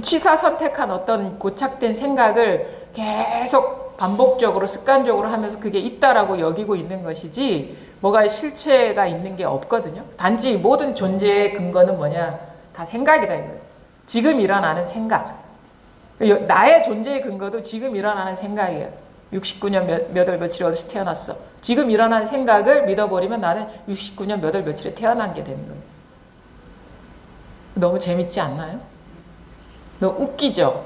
S1: 취사 선택한 어떤 고착된 생각을 계속 반복적으로 습관적으로 하면서 그게 있다라고 여기고 있는 것이지, 뭐가 실체가 있는 게 없거든요. 단지 모든 존재의 근거는 뭐냐? 다 생각이다 이거예요. 지금 일어나는 생각. 나의 존재의 근거도 지금 일어나는 생각이에요. 69년 몇 월 며칠에 어디서 태어났어. 지금 일어난 생각을 믿어버리면 나는 69년 몇 월 며칠에 태어난 게 되는 거예요. 너무 재밌지 않나요? 너무 웃기죠?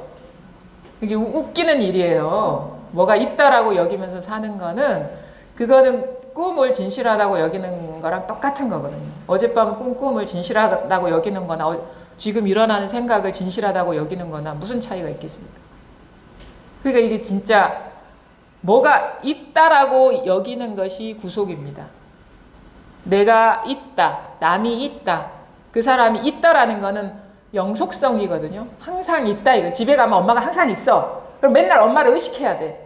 S1: 이게 웃기는 일이에요. 뭐가 있다라고 여기면서 사는 거는, 그거는 꿈을 진실하다고 여기는 거랑 똑같은 거거든요. 어젯밤 꿈을 진실하다고 여기는 거나 지금 일어나는 생각을 진실하다고 여기는 거나 무슨 차이가 있겠습니까? 그러니까 이게 진짜 뭐가 있다라고 여기는 것이 구속입니다. 내가 있다, 남이 있다, 그 사람이 있다라는 거는 영속성이거든요. 항상 있다 이거. 집에 가면 엄마가 항상 있어. 그럼 맨날 엄마를 의식해야 돼.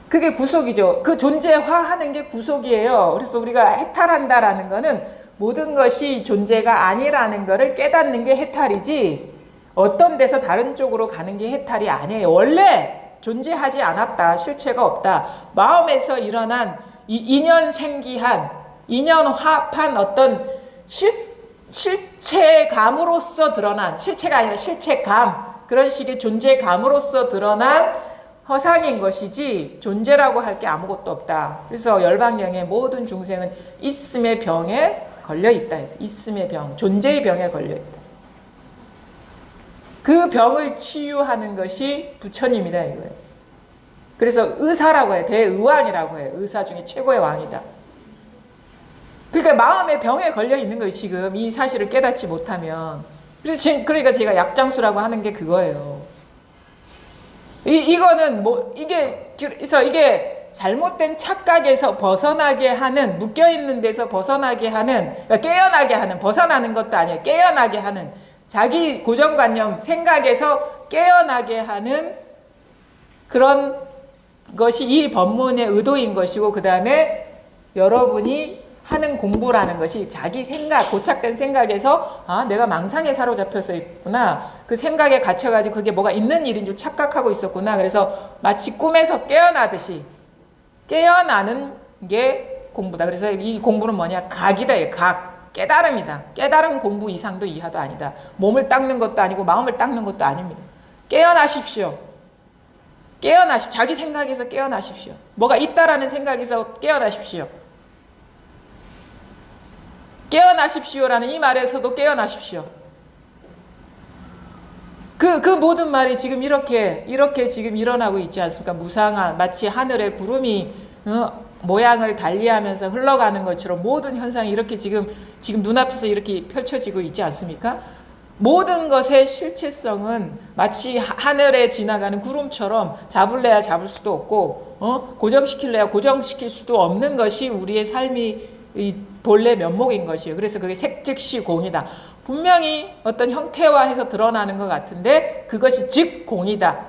S1: 그게 구속이죠. 그 존재화하는 게 구속이에요. 그래서 우리가 해탈한다라는 거는 모든 것이 존재가 아니라는 거를 깨닫는 게 해탈이지, 어떤 데서 다른 쪽으로 가는 게 해탈이 아니에요. 원래 존재하지 않았다. 실체가 없다. 마음에서 일어난 인연생기한, 인연화합한 어떤 실체감으로서 드러난, 실체가 아니라 실체감, 그런 식의 존재감으로서 드러난 허상인 것이지 존재라고 할 게 아무것도 없다. 그래서 열방경의 모든 중생은 있음의 병에 걸려있다 해서, 있음의 병, 존재의 병에 걸려있다. 그 병을 치유하는 것이 부처님이다 이거예요. 그래서 의사라고 해요. 대의왕이라고 해요. 의사 중에 최고의 왕이다. 그러니까 마음의 병에 걸려 있는 거예요. 지금 이 사실을 깨닫지 못하면. 그래서 지금 그러니까 제가 약장수라고 하는 게 그거예요. 이거는 그래서 이게 잘못된 착각에서 벗어나게 하는, 묶여 있는 데서 벗어나게 하는, 그러니까 깨어나게 하는, 벗어나는 것도 아니에요. 깨어나게 하는, 자기 고정관념, 생각에서 깨어나게 하는 그런 것이 이 법문의 의도인 것이고, 그 다음에 여러분이 하는 공부라는 것이 자기 생각, 고착된 생각에서 내가 망상에 사로잡혀서 있구나, 그 생각에 갇혀가지고 그게 뭐가 있는 일인 줄 착각하고 있었구나. 그래서 마치 꿈에서 깨어나듯이 깨어나는 게 공부다. 그래서 이 공부는 뭐냐? 각이다. 각. 깨달음이다. 깨달음 공부 이상도 이하도 아니다. 몸을 닦는 것도 아니고 마음을 닦는 것도 아닙니다. 깨어나십시오. 자기 생각에서 깨어나십시오. 뭐가 있다라는 생각에서 깨어나십시오. 깨어나십시오라는 이 말에서도 깨어나십시오. 그 모든 말이 지금 이렇게 지금 일어나고 있지 않습니까? 무상한, 마치 하늘의 구름이 모양을 달리하면서 흘러가는 것처럼 모든 현상이 이렇게 지금 눈앞에서 이렇게 펼쳐지고 있지 않습니까? 모든 것의 실체성은 마치 하늘에 지나가는 구름처럼 잡을래야 잡을 수도 없고, 고정시킬래야 고정시킬 수도 없는 것이 우리의 삶이 이 본래 면목인 것이에요. 그래서 그게 색즉시 공이다. 분명히 어떤 형태화해서 드러나는 것 같은데 그것이 즉 공이다.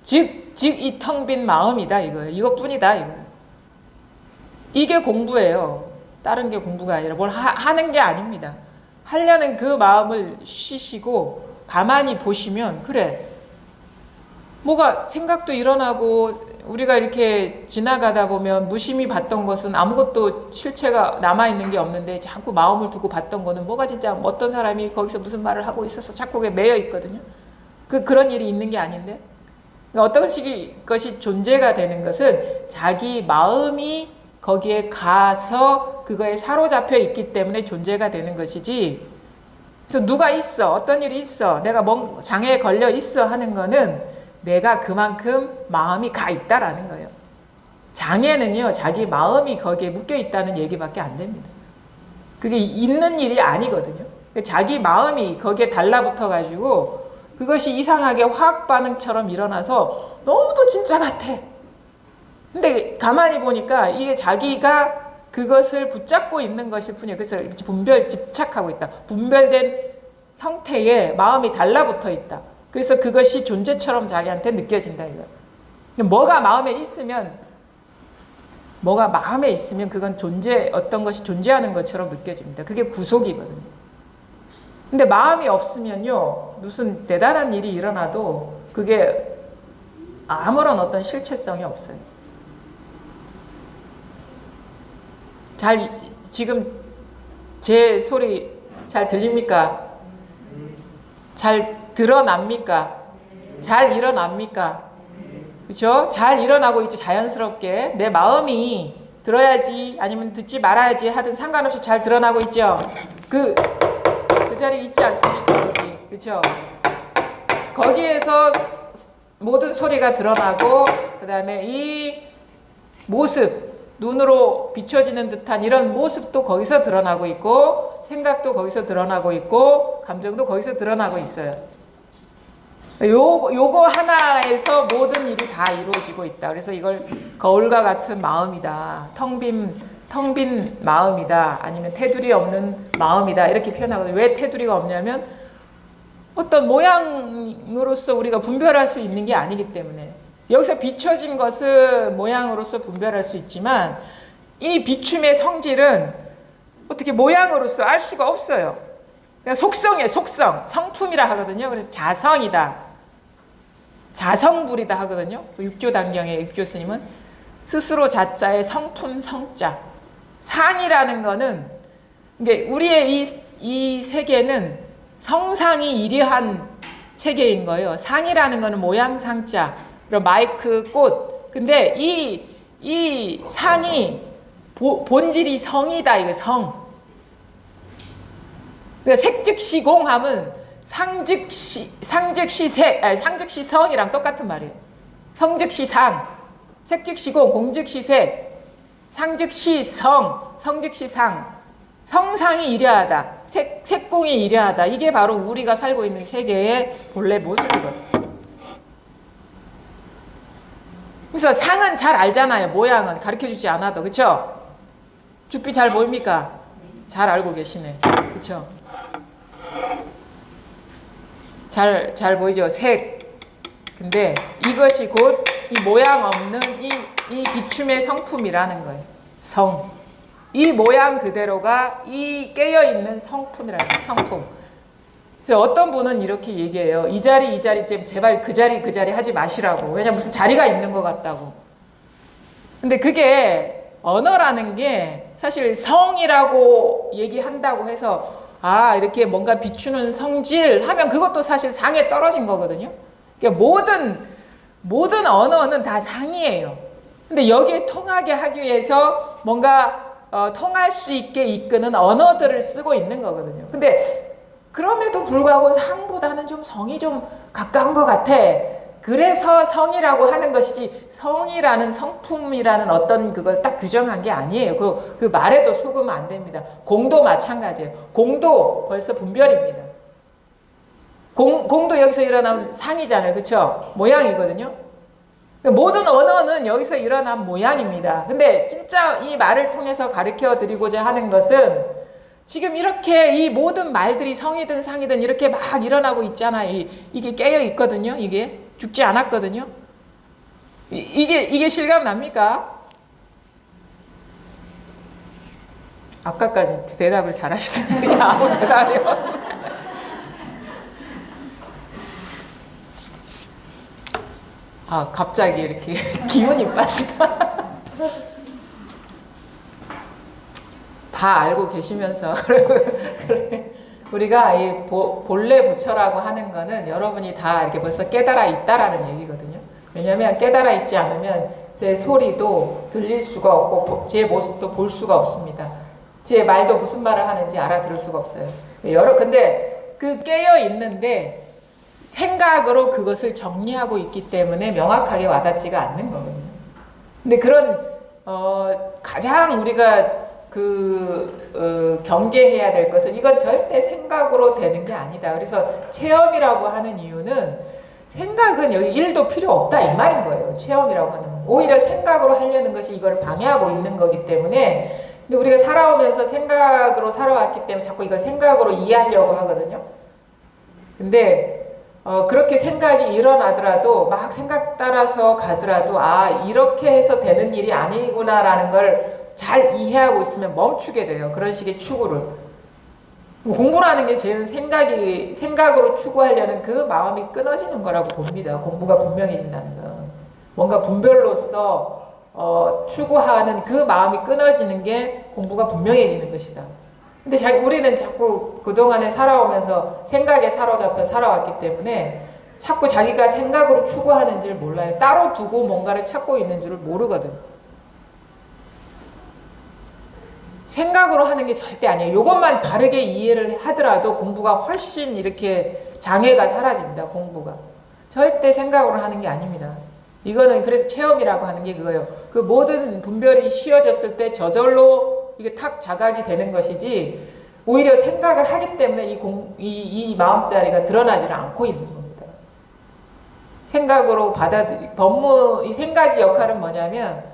S1: 즉 이 텅 빈 마음이다 이거예요. 이것뿐이다 이거예요. 이게 공부예요. 다른 게 공부가 아니라 뭘 하는 게 아닙니다. 하려는 그 마음을 쉬시고 가만히 보시면 그래. 뭐가 생각도 일어나고 우리가 이렇게 지나가다 보면 무심히 봤던 것은 아무것도 실체가 남아있는 게 없는데 자꾸 마음을 두고 봤던 거는 뭐가 진짜 어떤 사람이 거기서 무슨 말을 하고 있어서 자꾸 그게 매여 있거든요. 그런 일이 있는 게 아닌데 그러니까 어떤 식의 것이 존재가 되는 것은 자기 마음이 거기에 가서 그거에 사로잡혀 있기 때문에 존재가 되는 것이지 그래서 누가 있어 어떤 일이 있어 내가 장애에 걸려 있어 하는 거는 내가 그만큼 마음이 가 있다라는 거예요. 장애는요, 자기 마음이 거기에 묶여 있다는 얘기밖에 안 됩니다. 그게 있는 일이 아니거든요. 자기 마음이 거기에 달라붙어 가지고 그것이 이상하게 화학 반응처럼 일어나서 너무도 진짜 같아. 근데 가만히 보니까 이게 자기가 그것을 붙잡고 있는 것일 뿐이에요. 그래서 집착하고 있다. 분별된 형태에 마음이 달라붙어 있다. 그래서 그것이 존재처럼 자기한테 느껴진다 이거예요. 뭐가 마음에 있으면 그건 어떤 것이 존재하는 것처럼 느껴집니다. 그게 구속이거든요. 근데 마음이 없으면요, 무슨 대단한 일이 일어나도 그게 아무런 어떤 실체성이 없어요. 지금 제 소리 잘 들립니까? 잘 드러납니까? 잘 일어납니까? 그렇죠? 잘 일어나고 있죠. 자연스럽게 내 마음이 들어야지 아니면 듣지 말아야지 하든 상관없이 잘 드러나고 있죠. 그 자리에 있지 않습니까? 거기 그렇죠? 거기에서 모든 소리가 드러나고 그 다음에 이 모습 눈으로 비춰지는 듯한 이런 모습도 거기서 드러나고 있고 생각도 거기서 드러나고 있고 감정도 거기서 드러나고 있어요. 요거 하나에서 모든 일이 다 이루어지고 있다. 그래서 이걸 거울과 같은 마음이다. 텅 빈 마음이다. 아니면 테두리 없는 마음이다. 이렇게 표현하거든요. 왜 테두리가 없냐면 어떤 모양으로서 우리가 분별할 수 있는 게 아니기 때문에 여기서 비춰진 것을 모양으로서 분별할 수 있지만 이 비춤의 성질은 어떻게 모양으로서 알 수가 없어요. 그러니까 속성이에요. 성품이라 하거든요. 그래서 자성이다. 자성불이다 하거든요. 육조단경의 육조 스님은 스스로 자자의 성품 성자. 상이라는 거는 이게 우리의 이 세계는 성상이 이리한 세계인 거예요. 상이라는 거는 모양상자, 마이크, 꽃. 근데 이 상이 본질이 성이다. 이거 성. 그러니까 색즉시공하면 상즉시성이랑 똑같은 말이에요. 성즉시상, 색즉시공, 공즉시색, 상즉시성, 성즉시상. 성상이 이려하다, 색공이 이려하다. 이게 바로 우리가 살고 있는 세계의 본래 모습이거든요. 그래서 상은 잘 알잖아요. 모양은 가르쳐주지 않아도. 그렇죠? 죽비 잘 보입니까? 잘 알고 계시네. 그렇죠? 잘 보이죠? 색. 근데 이것이 곧 이 모양 없는 이 비춤의 성품이라는 거예요. 성. 이 모양 그대로가 이 깨어있는 성품이라는 거예요. 성품. 그래서 어떤 분은 이렇게 얘기해요. 이 자리 제발 그 자리 하지 마시라고. 왜냐면 무슨 자리가 있는 것 같다고. 근데 그게 언어라는 게 사실 성이라고 얘기한다고 해서 이렇게 뭔가 비추는 성질 하면 그것도 사실 상에 떨어진 거거든요. 그러니까 모든 언어는 다 상이에요. 근데 여기에 통하게 하기 위해서 뭔가 통할 수 있게 이끄는 언어들을 쓰고 있는 거거든요. 근데 그럼에도 불구하고 상보다는 좀 성이 좀 가까운 것 같아. 그래서 성이라고 하는 것이지 성이라는 성품이라는 어떤 그걸 딱 규정한 게 아니에요. 그 말에도 속으면 안 됩니다. 공도 마찬가지예요. 공도 벌써 분별입니다. 공도 여기서 일어난 상이잖아요. 그렇죠? 모양이거든요. 모든 언어는 여기서 일어난 모양입니다. 근데 진짜 이 말을 통해서 가르쳐 드리고자 하는 것은 지금 이렇게 이 모든 말들이 성이든 상이든 이렇게 막 일어나고 있잖아요. 이게 깨어 있거든요. 이게 죽지 않았거든요. 이게 실감 납니까? 아까까지 대답을 잘하시더니 아무 대답이 없었어요. 아, 갑자기 이렇게 기운이 빠지다. 다 알고 계시면서 우리가 이 본래 부처라고 하는 거는 여러분이 다 이렇게 벌써 깨달아 있다라는 얘기거든요. 왜냐하면 깨달아 있지 않으면 제 소리도 들릴 수가 없고 제 모습도 볼 수가 없습니다. 제 말도 무슨 말을 하는지 알아들을 수가 없어요. 근데 그 깨어 있는데 생각으로 그것을 정리하고 있기 때문에 명확하게 와닿지가 않는 거거든요. 근데 그런 가장 우리가 경계해야 될 것은 이건 절대 생각으로 되는 게 아니다. 그래서 체험이라고 하는 이유는 생각은 여기 1도 필요 없다 이 말인 거예요. 체험이라고 하는 건. 오히려 생각으로 하려는 것이 이걸 방해하고 있는 거기 때문에 근데 우리가 살아오면서 생각으로 살아왔기 때문에 자꾸 이걸 생각으로 이해하려고 하거든요. 근데 그렇게 생각이 일어나더라도 막 생각 따라서 가더라도 이렇게 해서 되는 일이 아니구나라는 걸 잘 이해하고 있으면 멈추게 돼요. 그런 식의 추구를. 공부라는 게 제일 생각으로 추구하려는 그 마음이 끊어지는 거라고 봅니다. 공부가 분명해진다는 건. 뭔가 분별로서 추구하는 그 마음이 끊어지는 게 공부가 분명해지는 것이다. 근데 우리는 자꾸 그동안에 살아오면서 생각에 사로잡혀 살아왔기 때문에 자꾸 자기가 생각으로 추구하는 줄 몰라요. 따로 두고 뭔가를 찾고 있는 줄을 모르거든. 생각으로 하는 게 절대 아니에요. 이것만 바르게 이해를 하더라도 공부가 훨씬 이렇게 장애가 사라집니다. 공부가. 절대 생각으로 하는 게 아닙니다. 이거는 그래서 체험이라고 하는 게 그거예요. 그 모든 분별이 쉬어졌을 때 저절로 이게 탁 자각이 되는 것이지 오히려 생각을 하기 때문에 이 마음자리가 드러나지를 않고 있는 겁니다. 생각으로 이 생각의 역할은 뭐냐면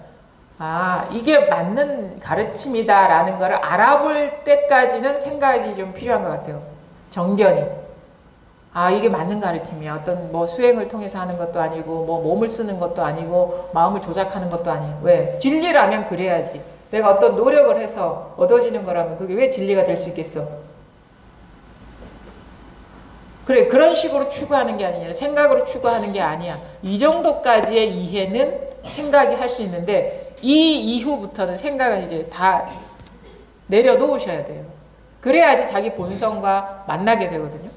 S1: 이게 맞는 가르침이다라는 걸 알아볼 때까지는 생각이 좀 필요한 것 같아요. 정견이. 이게 맞는 가르침이야. 어떤 수행을 통해서 하는 것도 아니고, 몸을 쓰는 것도 아니고, 마음을 조작하는 것도 아니에요. 왜? 진리라면 그래야지. 내가 어떤 노력을 해서 얻어지는 거라면 그게 왜 진리가 될 수 있겠어? 그래, 그런 식으로 추구하는 게 아니라 생각으로 추구하는 게 아니야. 이 정도까지의 이해는 생각이 할 수 있는데, 이 이후부터는 생각은 이제 다 내려놓으셔야 돼요. 그래야지 자기 본성과 만나게 되거든요.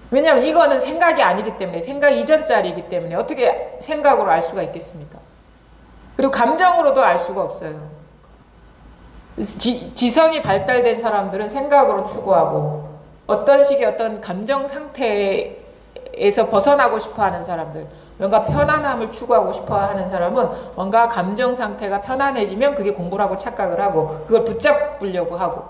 S1: 왜냐하면 이거는 생각이 아니기 때문에 생각 이전짜리이기 때문에 어떻게 생각으로 알 수가 있겠습니까? 그리고 감정으로도 알 수가 없어요. 지성이 발달된 사람들은 생각으로 추구하고 어떤 식의 어떤 감정 상태에서 벗어나고 싶어하는 사람들, 뭔가 편안함을 추구하고 싶어하는 사람은 뭔가 감정 상태가 편안해지면 그게 공부라고 착각을 하고 그걸 붙잡으려고 하고,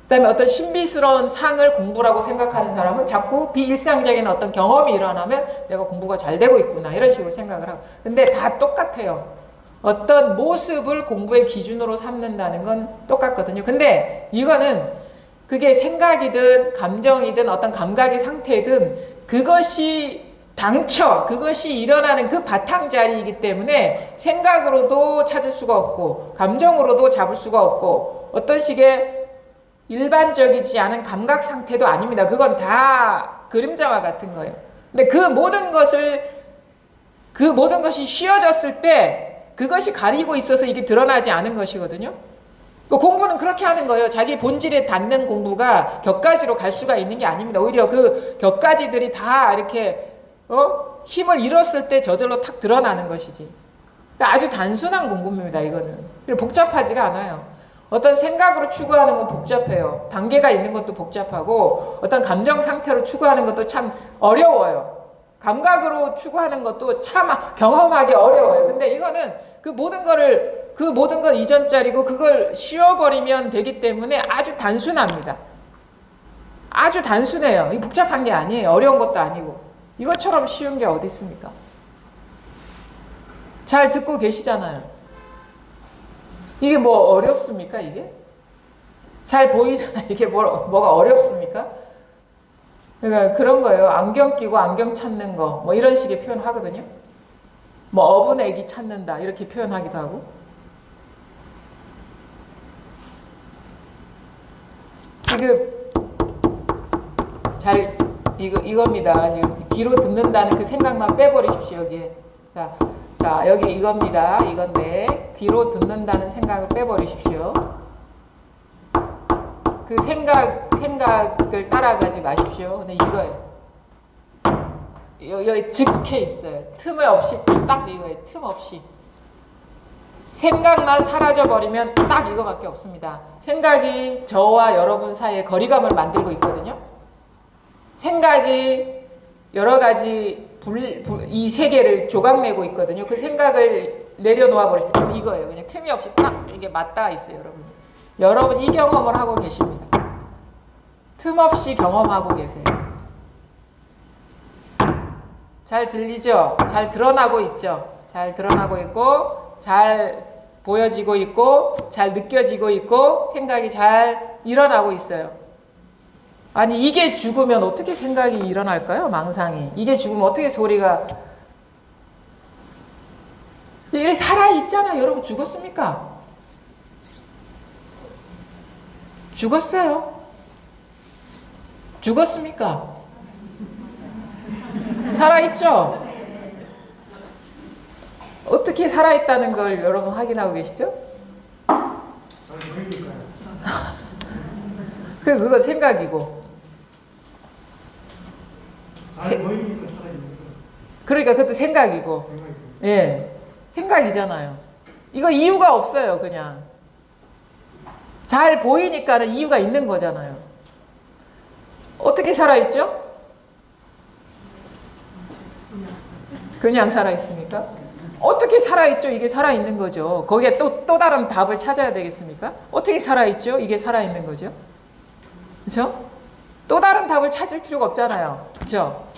S1: 그 다음에 어떤 신비스러운 상을 공부라고 생각하는 사람은 자꾸 비일상적인 어떤 경험이 일어나면 내가 공부가 잘 되고 있구나 이런 식으로 생각을 하고. 근데 다 똑같아요. 어떤 모습을 공부의 기준으로 삼는다는 건 똑같거든요. 근데 이거는 그게 생각이든 감정이든 어떤 감각의 상태든 그것이 그것이 일어나는 그 바탕자리이기 때문에 생각으로도 찾을 수가 없고 감정으로도 잡을 수가 없고 어떤 식의 일반적이지 않은 감각 상태도 아닙니다. 그건 다 그림자와 같은 거예요. 근데 그 모든 것이 쉬어졌을 때 그것이 가리고 있어서 이게 드러나지 않은 것이거든요. 공부는 그렇게 하는 거예요. 자기 본질에 닿는 공부가 격가지로 갈 수가 있는 게 아닙니다. 오히려 그 격가지들이 다 이렇게 힘을 잃었을 때 저절로 탁 드러나는 것이지. 그러니까 아주 단순한 공부입니다. 이거는. 복잡하지가 않아요. 어떤 생각으로 추구하는 건 복잡해요. 단계가 있는 것도 복잡하고 어떤 감정 상태로 추구하는 것도 참 어려워요. 감각으로 추구하는 것도 참 경험하기 어려워요. 근데 이거는 그 모든 건 이전짜리고 그걸 씌워버리면 되기 때문에 아주 단순합니다. 아주 단순해요. 이 복잡한 게 아니에요. 어려운 것도 아니고. 이것처럼 쉬운 게 어디 있습니까? 잘 듣고 계시잖아요. 이게 뭐 어렵습니까, 이게? 잘 보이잖아요. 이게 뭐가 어렵습니까? 그러니까 그런 거예요. 안경 끼고 안경 찾는 거, 뭐 이런 식의 표현 하거든요. 뭐 어분 애기 찾는다, 이렇게 표현하기도 하고. 지금 이겁니다. 지금 귀로 듣는다는 그 생각만 빼버리십시오, 여기에. 자, 여기 이겁니다. 이건데, 귀로 듣는다는 생각을 빼버리십시오. 그 생각을 따라가지 마십시오. 근데 이거예요. 여기 즉해 있어요. 틈 없이 딱 이거예요. 틈 없이. 생각만 사라져버리면 딱 이거밖에 없습니다. 생각이 저와 여러분 사이에 거리감을 만들고 있거든요. 생각이 여러 가지 이 세계를 조각내고 있거든요. 그 생각을 내려놓아 버리시면 이거예요. 그냥 틈이 없이 딱 이게 맞닿아 있어요, 여러분. 여러분 이 경험을 하고 계십니다. 틈 없이 경험하고 계세요. 잘 들리죠? 잘 드러나고 있죠? 잘 드러나고 있고, 잘 보여지고 있고, 잘 느껴지고 있고, 생각이 잘 일어나고 있어요. 아니 이게 죽으면 어떻게 생각이 일어날까요? 망상이. 이게 죽으면 어떻게 소리가. 이게 살아있잖아요. 여러분 죽었습니까? 죽었어요. 죽었습니까? 살아있죠? 어떻게 살아있다는 걸 여러분 확인하고 계시죠? 그건 생각이고. 그러니까 그것도 생각이고. 예. 생각이잖아요. 이거 이유가 없어요, 그냥. 잘 보이니까는 이유가 있는 거잖아요. 어떻게 살아있죠? 그냥 살아있습니까? 어떻게 살아있죠? 이게 살아있는 거죠. 거기에 또 다른 답을 찾아야 되겠습니까? 어떻게 살아있죠? 이게 살아있는 거죠. 그렇죠? 또 다른 답을 찾을 필요가 없잖아요. 그렇죠?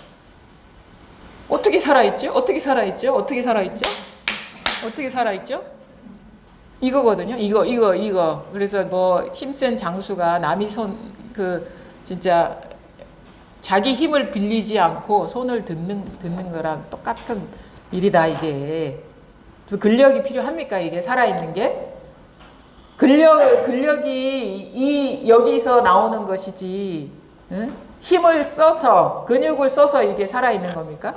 S1: 어떻게 살아있죠? 어떻게 살아있죠? 어떻게 살아있죠? 어떻게 살아있죠? 이거거든요. 이거. 그래서 뭐 힘센 장수가 남이 진짜 자기 힘을 빌리지 않고 손을 듣는 거랑 똑같은 일이다, 이게. 그래서 근력이 필요합니까, 이게 살아있는 게? 근력이 여기서 나오는 것이지, 응? 힘을 써서, 근육을 써서 이게 살아있는 겁니까?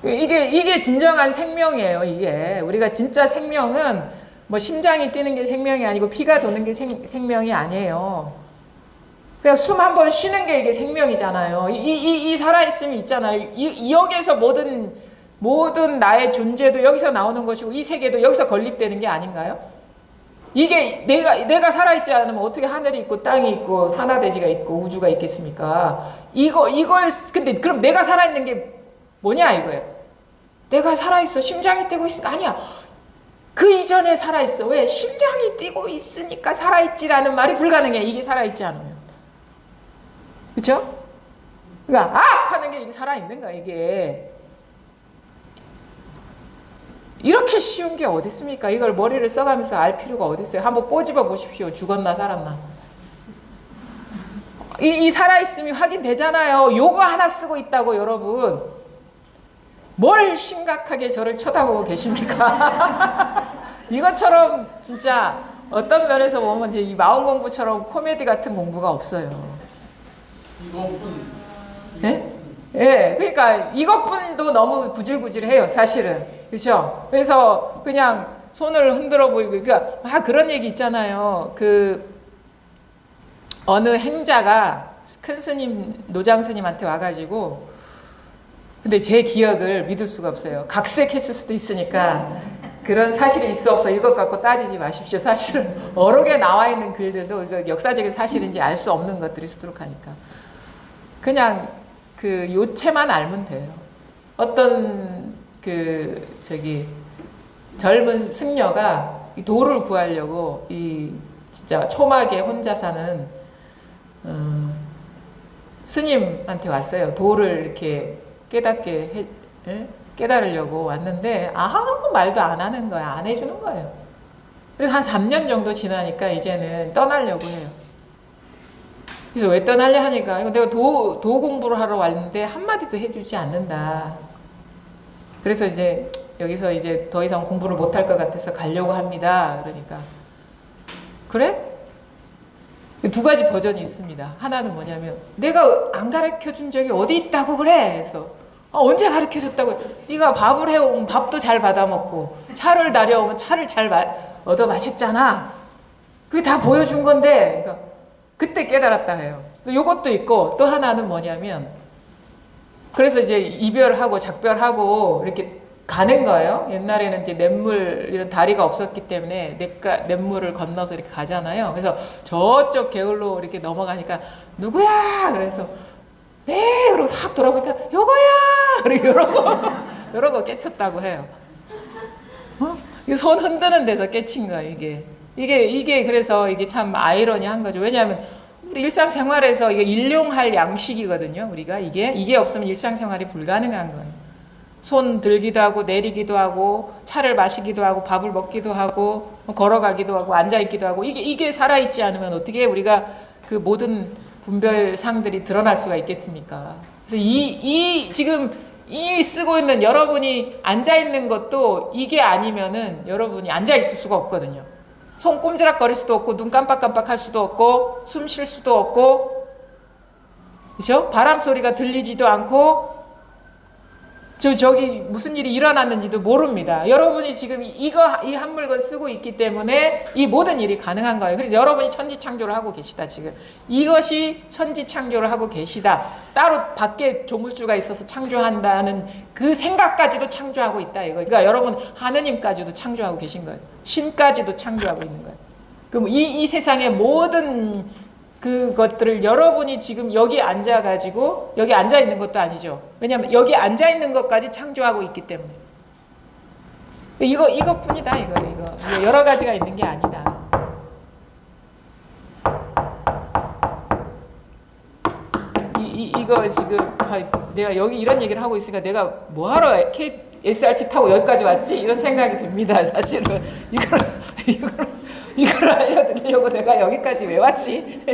S1: 이게 진정한 생명이에요, 이게. 우리가 진짜 생명은 뭐 심장이 뛰는 게 생명이 아니고 피가 도는 게 생명이 아니에요. 그냥 숨 한 번 쉬는 게 이게 생명이잖아요. 이 살아있음이 있잖아요. 여기에서 모든 나의 존재도 여기서 나오는 것이고 이 세계도 여기서 건립되는 게 아닌가요? 이게 내가 살아있지 않으면 어떻게 하늘이 있고 땅이 있고 산하대지가 있고 우주가 있겠습니까? 근데 그럼 내가 살아있는 게 뭐냐 이거예요. 내가 살아있어. 심장이 뛰고 있으니까 아니야. 그 이전에 살아있어. 왜? 심장이 뛰고 있으니까 살아있지라는 말이 불가능해. 이게 살아있지 않으면. 그렇죠? 그러니까 하는 게 이게 살아있는 거야, 이게. 이렇게 쉬운 게 어디 있습니까? 이걸 머리를 써가면서 알 필요가 어디 있어요? 한번 꼬집어 보십시오. 죽었나 살았나. 이 살아있음이 확인되잖아요. 요거 하나 쓰고 있다고, 여러분. 뭘 심각하게 저를 쳐다보고 계십니까? 이것처럼 진짜 어떤 면에서 보면 이제 이 마음 공부처럼 코미디 같은 공부가 없어요. 예? 예, 그러니까 이것뿐도 너무 구질구질해요, 사실은. 그렇죠? 그래서 그냥 손을 흔들어 보이고, 그러니까 그런 얘기 있잖아요. 어느 행자가 큰 스님, 노장 스님한테 와가지고 근데 제 기억을 믿을 수가 없어요. 각색했을 수도 있으니까 그런 사실이 있어 없어 이것 갖고 따지지 마십시오. 사실은 어록에 나와 있는 글들도 이거 역사적인 사실인지 알 수 없는 것들이 수두룩하니까 그냥 그 요체만 알면 돼요. 어떤 젊은 승려가 이 돌을 구하려고 이 진짜 초막에 혼자 사는 스님한테 왔어요. 돌을 이렇게 깨달으려고 왔는데 아무 말도 안 하는 거야. 안 해주는 거예요. 그래서 한 3년 정도 지나니까 이제는 떠나려고 해요. 그래서 왜 떠나려 하니까 이거 내가 도 공부를 하러 왔는데 한마디도 해주지 않는다. 그래서 이제 여기서 이제 더 이상 공부를 못할 것 같아서 가려고 합니다. 그러니까 그래? 두 가지 버전이 있습니다. 하나는 뭐냐면 내가 안 가르쳐준 적이 어디 있다고 그래? 그래서 언제 가르쳐줬다고? 네가 밥을 해오면 밥도 잘 받아먹고 차를 다려오면 차를 잘 얻어 마셨잖아. 그게 다 보여준 건데 그러니까 그때 깨달았다 해요. 요것도 있고 또 하나는 뭐냐면 그래서 이제 이별하고 작별하고 이렇게 가는 거예요. 옛날에는 이제 냇물 이런 다리가 없었기 때문에 냇물을 건너서 이렇게 가잖아요. 그래서 저쪽 개울로 이렇게 넘어가니까 누구야? 그래서 그러고 확 돌아보니까 요거야. 그리고 요러고 깨쳤다고 해요. 손 흔드는 데서 깨친 거야 이게 그래서 이게 참 아이러니한 거죠. 왜냐하면 우리 일상생활에서 이게 일용할 양식이거든요. 우리가 이게 없으면 일상생활이 불가능한 거예요. 손 들기도 하고 내리기도 하고 차를 마시기도 하고 밥을 먹기도 하고 걸어가기도 하고 앉아있기도 하고 이게 살아있지 않으면 어떻게 우리가 그 모든 분별상들이 드러날 수가 있겠습니까? 그래서 지금 이 쓰고 있는 여러분이 앉아있는 것도 이게 아니면은 여러분이 앉아있을 수가 없거든요. 손 꼼지락거릴 수도 없고 눈 깜빡깜빡할 수도 없고 숨 쉴 수도 없고 그렇죠? 바람 소리가 들리지도 않고 저기 무슨 일이 일어났는지도 모릅니다. 여러분이 지금 이 한 물건 쓰고 있기 때문에 이 모든 일이 가능한 거예요. 그래서 여러분이 천지창조를 하고 계시다. 지금 이것이 천지창조를 하고 계시다. 따로 밖에 조물주가 있어서 창조한다는 그 생각까지도 창조하고 있다. 이거. 그러니까 여러분 하느님까지도 창조하고 계신 거예요. 신까지도 창조하고 있는 거예요. 그럼 이 세상의 모든 그것들을 여러분이 지금 여기 앉아가지고 여기 앉아있는 것도 아니죠. 왜냐하면 여기 앉아있는 것까지 창조하고 있기 때문에 이것뿐이다. 이거 여러 가지가 있는 게 아니다. 이거 지금 내가 여기 이런 얘기를 하고 있으니까 내가 뭐하러 SRT 타고 여기까지 왔지? 이런 생각이 듭니다. 사실은 이걸 알려드리려고 내가 여기까지 왜 왔지?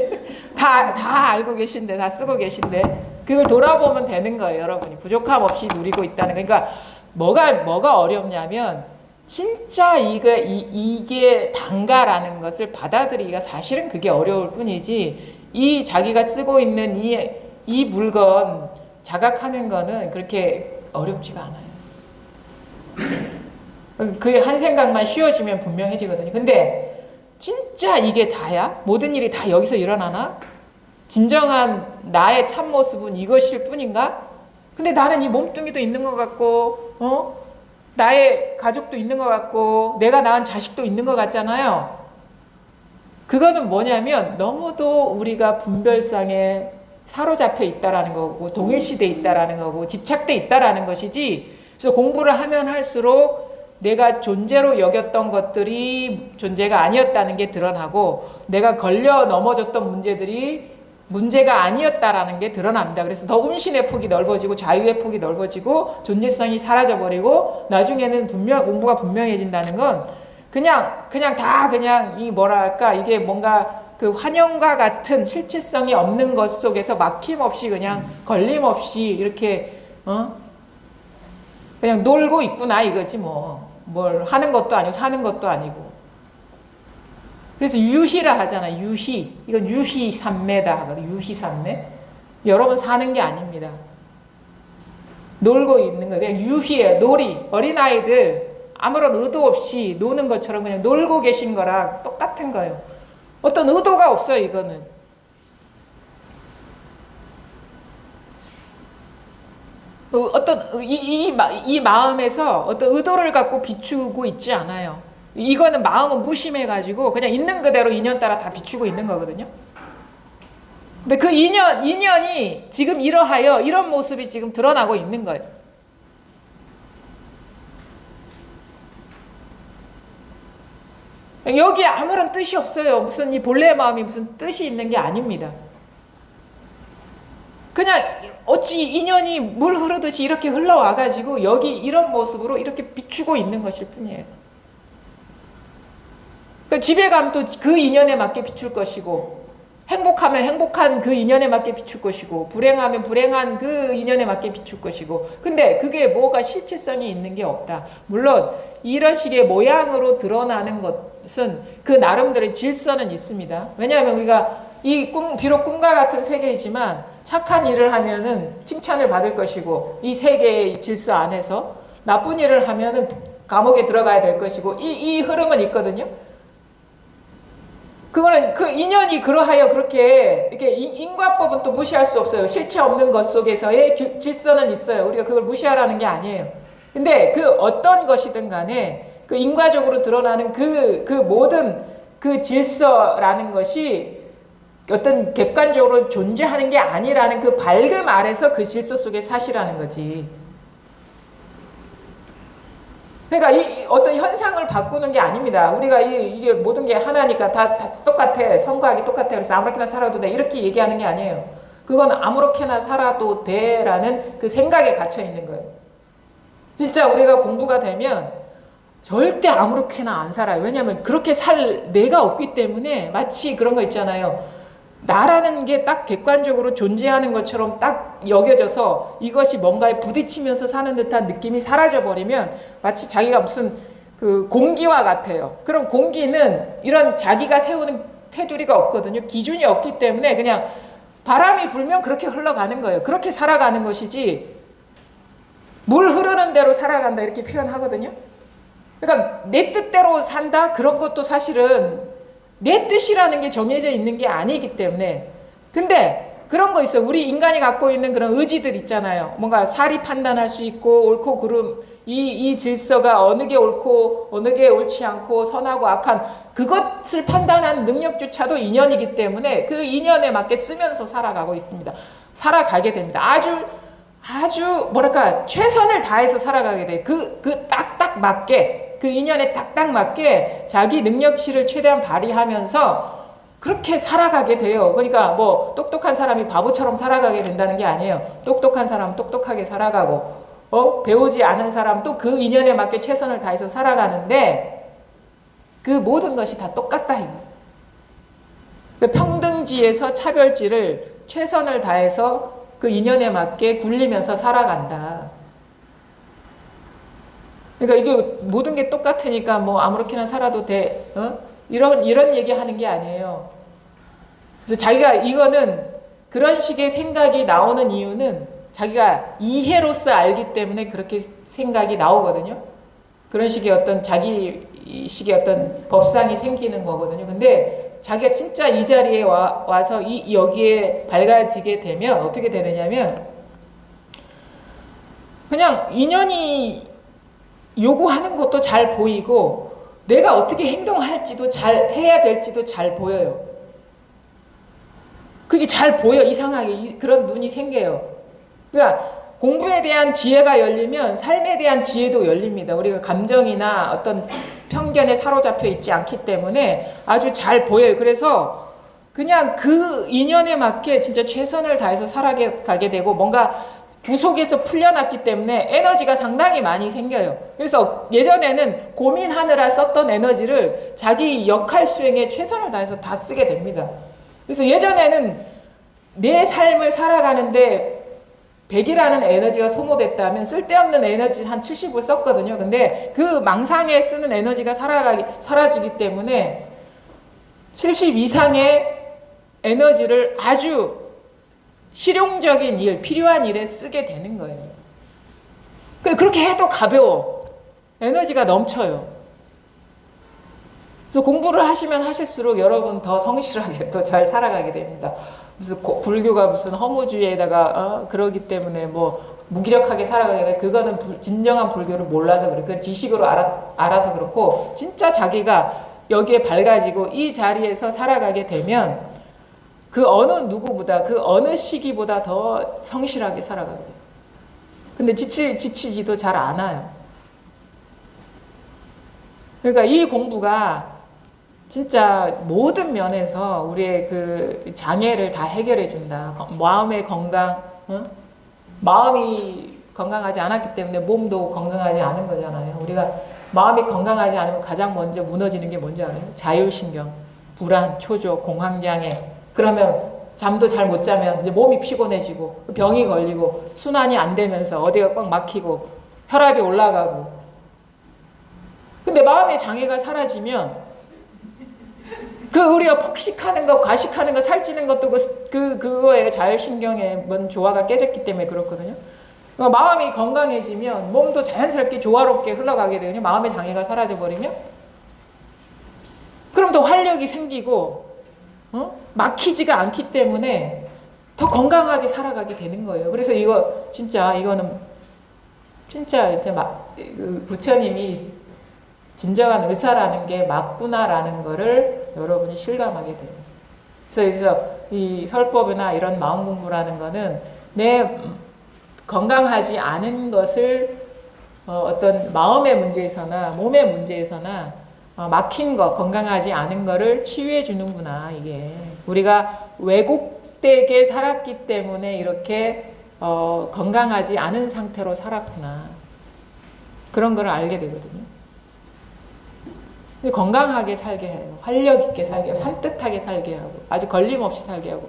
S1: 다 알고 계신데, 다 쓰고 계신데, 그걸 돌아보면 되는 거예요, 여러분이. 부족함 없이 누리고 있다는 거. 그러니까, 뭐가 어렵냐면, 진짜 이게 단가라는 것을 받아들이기가 사실은 그게 어려울 뿐이지, 이 자기가 쓰고 있는 이 물건 자각하는 거는 그렇게 어렵지가 않아요. 그 한 생각만 쉬워지면 분명해지거든요. 근데, 진짜 이게 다야? 모든 일이 다 여기서 일어나나? 진정한 나의 참모습은 이것일 뿐인가? 근데 나는 이 몸뚱이도 있는 것 같고 나의 가족도 있는 것 같고 내가 낳은 자식도 있는 것 같잖아요. 그거는 뭐냐면 너무도 우리가 분별상에 사로잡혀 있다라는 거고 동일시돼 있다라는 거고 집착돼 있다라는 것이지. 그래서 공부를 하면 할수록 내가 존재로 여겼던 것들이 존재가 아니었다는 게 드러나고 내가 걸려 넘어졌던 문제들이 문제가 아니었다라는 게 드러납니다. 그래서 더 운신의 폭이 넓어지고 자유의 폭이 넓어지고 존재성이 사라져버리고 나중에는 공부가 분명해진다는 건 그냥 이 뭐랄까 이게 뭔가 그 환영과 같은 실체성이 없는 것 속에서 막힘없이 그냥 걸림없이 이렇게 그냥 놀고 있구나 이거지 뭘 하는 것도 아니고 사는 것도 아니고. 그래서 유희라 하잖아. 유희. 이건 유희삼매다 하거든. 유희삼매. 여러분 사는 게 아닙니다. 놀고 있는 거예요. 그냥 유희예요. 놀이. 어린아이들 아무런 의도 없이 노는 것처럼 그냥 놀고 계신 거랑 똑같은 거예요. 어떤 의도가 없어요. 이거는. 그 어떤 이 마음에서 어떤 의도를 갖고 비추고 있지 않아요. 이거는 마음은 무심해가지고 그냥 있는 그대로 인연 따라 다 비추고 있는 거거든요. 근데 그 인연이 지금 이러하여 이런 모습이 지금 드러나고 있는 거예요. 여기에 아무런 뜻이 없어요. 무슨 이 본래의 마음이 무슨 뜻이 있는 게 아닙니다. 그냥 어찌 인연이 물 흐르듯이 이렇게 흘러와가지고 여기 이런 모습으로 이렇게 비추고 있는 것일 뿐이에요. 그러니까 집에 가면 또 그 인연에 맞게 비출 것이고, 행복하면 행복한 그 인연에 맞게 비출 것이고, 불행하면 불행한 그 인연에 맞게 비출 것이고, 근데 그게 뭐가 실체성이 있는 게 없다. 물론 이런 식의 모양으로 드러나는 것은 그 나름대로의 질서는 있습니다. 왜냐하면 우리가 비록 꿈과 같은 세계이지만 착한 일을 하면은 칭찬을 받을 것이고, 이 세계의 질서 안에서 나쁜 일을 하면은 감옥에 들어가야 될 것이고, 이 흐름은 있거든요. 그거는 그 인연이 그러하여 그렇게 이렇게 인과법은 또 무시할 수 없어요. 실체 없는 것 속에서의 질서는 있어요. 우리가 그걸 무시하라는 게 아니에요. 근데 그 어떤 것이든 간에 그 인과적으로 드러나는 그 모든 그 질서라는 것이 어떤 객관적으로 존재하는 게 아니라는 그 밝음 아래서 그 질서 속에 사시라는 거지. 그러니까 이 어떤 현상을 바꾸는 게 아닙니다. 우리가 이게 모든 게 하나니까 다 똑같아. 선과학이 똑같아. 그래서 아무렇게나 살아도 돼. 이렇게 얘기하는 게 아니에요. 그건 아무렇게나 살아도 돼라는 그 생각에 갇혀 있는 거예요. 진짜 우리가 공부가 되면 절대 아무렇게나 안 살아요. 왜냐하면 그렇게 살 내가 없기 때문에 마치 그런 거 있잖아요. 나라는 게 딱 객관적으로 존재하는 것처럼 딱 여겨져서 이것이 뭔가에 부딪히면서 사는 듯한 느낌이 사라져버리면 마치 자기가 무슨 그 공기와 같아요. 그럼 공기는 이런 자기가 세우는 테두리가 없거든요. 기준이 없기 때문에 그냥 바람이 불면 그렇게 흘러가는 거예요. 그렇게 살아가는 것이지 물 흐르는 대로 살아간다 이렇게 표현하거든요. 그러니까 내 뜻대로 산다? 그런 것도 사실은 내 뜻이라는 게 정해져 있는 게 아니기 때문에. 근데 그런 거 있어요. 우리 인간이 갖고 있는 그런 의지들 있잖아요. 뭔가 사리 판단할 수 있고 옳고 그름, 이 질서가 어느 게 옳고 어느 게 옳지 않고 선하고 악한 그것을 판단하는 능력조차도 인연이기 때문에 그 인연에 맞게 쓰면서 살아가고 있습니다. 살아가게 됩니다. 아주 뭐랄까 최선을 다해서 살아가게 돼. 그 딱딱 맞게 그 인연에 딱딱 맞게 자기 능력치를 최대한 발휘하면서 그렇게 살아가게 돼요. 그러니까 뭐 똑똑한 사람이 바보처럼 살아가게 된다는 게 아니에요. 똑똑한 사람은 똑똑하게 살아가고 배우지 않은 사람도 그 인연에 맞게 최선을 다해서 살아가는데 그 모든 것이 다 똑같다 이거. 그 평등지에서 차별지를 최선을 다해서 그 인연에 맞게 굴리면서 살아간다. 그러니까 이게 모든 게 똑같으니까 뭐 아무렇게나 살아도 돼. 이런 얘기하는 게 아니에요. 그래서 자기가 이거는 그런 식의 생각이 나오는 이유는 자기가 이해로서 알기 때문에 그렇게 생각이 나오거든요. 그런 식의 어떤 자기 식의 어떤 법상이 생기는 거거든요. 근데 자기가 진짜 이 자리에 와서 여기에 밝아지게 되면 어떻게 되느냐면 그냥 인연이 요구하는 것도 잘 보이고 내가 어떻게 행동할지도 잘 해야 될지도 잘 보여요. 그게 잘 보여. 이상하게 그런 눈이 생겨요. 그러니까 공부에 대한 지혜가 열리면 삶에 대한 지혜도 열립니다. 우리가 감정이나 어떤 편견에 사로잡혀 있지 않기 때문에 아주 잘 보여요. 그래서 그냥 그 인연에 맞게 진짜 최선을 다해서 살아가게 되고 뭔가 구속에서 풀려났기 때문에 에너지가 상당히 많이 생겨요. 그래서 예전에는 고민하느라 썼던 에너지를 자기 역할 수행에 최선을 다해서 다 쓰게 됩니다. 그래서 예전에는 내 삶을 살아가는데 100이라는 에너지가 소모됐다면 쓸데없는 에너지 한 70을 썼거든요. 근데 그 망상에 쓰는 에너지가 사라지기 때문에 70 이상의 에너지를 아주 실용적인 일, 필요한 일에 쓰게 되는 거예요. 그렇게 해도 가벼워. 에너지가 넘쳐요. 그래서 공부를 하시면 하실수록 여러분 더 성실하게 더 잘 살아가게 됩니다. 무슨 불교가 무슨 허무주의에다가 그러기 때문에 뭐 무기력하게 살아가게 돼. 그거는 진정한 불교를 몰라서 그래. 그건 지식으로 알아서 그렇고, 진짜 자기가 여기에 밝아지고 이 자리에서 살아가게 되면 그 어느 누구보다, 그 어느 시기보다 더 성실하게 살아가게 돼. 근데 지치지도 잘 않아요. 그러니까 이 공부가 진짜 모든 면에서 우리의 그 장애를 다 해결해 준다. 마음의 건강, 마음이 건강하지 않았기 때문에 몸도 건강하지 않은 거잖아요. 우리가 마음이 건강하지 않으면 가장 먼저 무너지는 게 뭔지 알아요? 자율신경, 불안, 초조, 공황장애. 그러면 잠도 잘 못 자면 이제 몸이 피곤해지고 병이 걸리고 순환이 안 되면서 어디가 꽉 막히고 혈압이 올라가고. 근데 마음의 장애가 사라지면 그 우리가 폭식하는 거, 과식하는 거, 살찌는 것도 그거에 자율신경의 뭔 조화가 깨졌기 때문에 그렇거든요. 그러니까 마음이 건강해지면 몸도 자연스럽게 조화롭게 흘러가게 되거든요. 마음의 장애가 사라져버리면. 그럼 더 활력이 생기고 막히지가 않기 때문에 더 건강하게 살아가게 되는 거예요. 그래서 이거는 진짜 부처님이 진정한 의사라는 게 맞구나라는 거를 여러분이 실감하게 돼요. 그래서 이 설법이나 이런 마음 공부라는 거는 내 건강하지 않은 것을 어떤 마음의 문제에서나 몸의 문제에서나 막힌 거, 건강하지 않은 거를 치유해 주는구나. 이게 우리가 왜곡되게 살았기 때문에 이렇게 건강하지 않은 상태로 살았구나. 그런 걸 알게 되거든요. 건강하게 살게 해요. 활력 있게 살게 하고, 산뜻하게 살게 하고, 아주 걸림없이 살게 하고,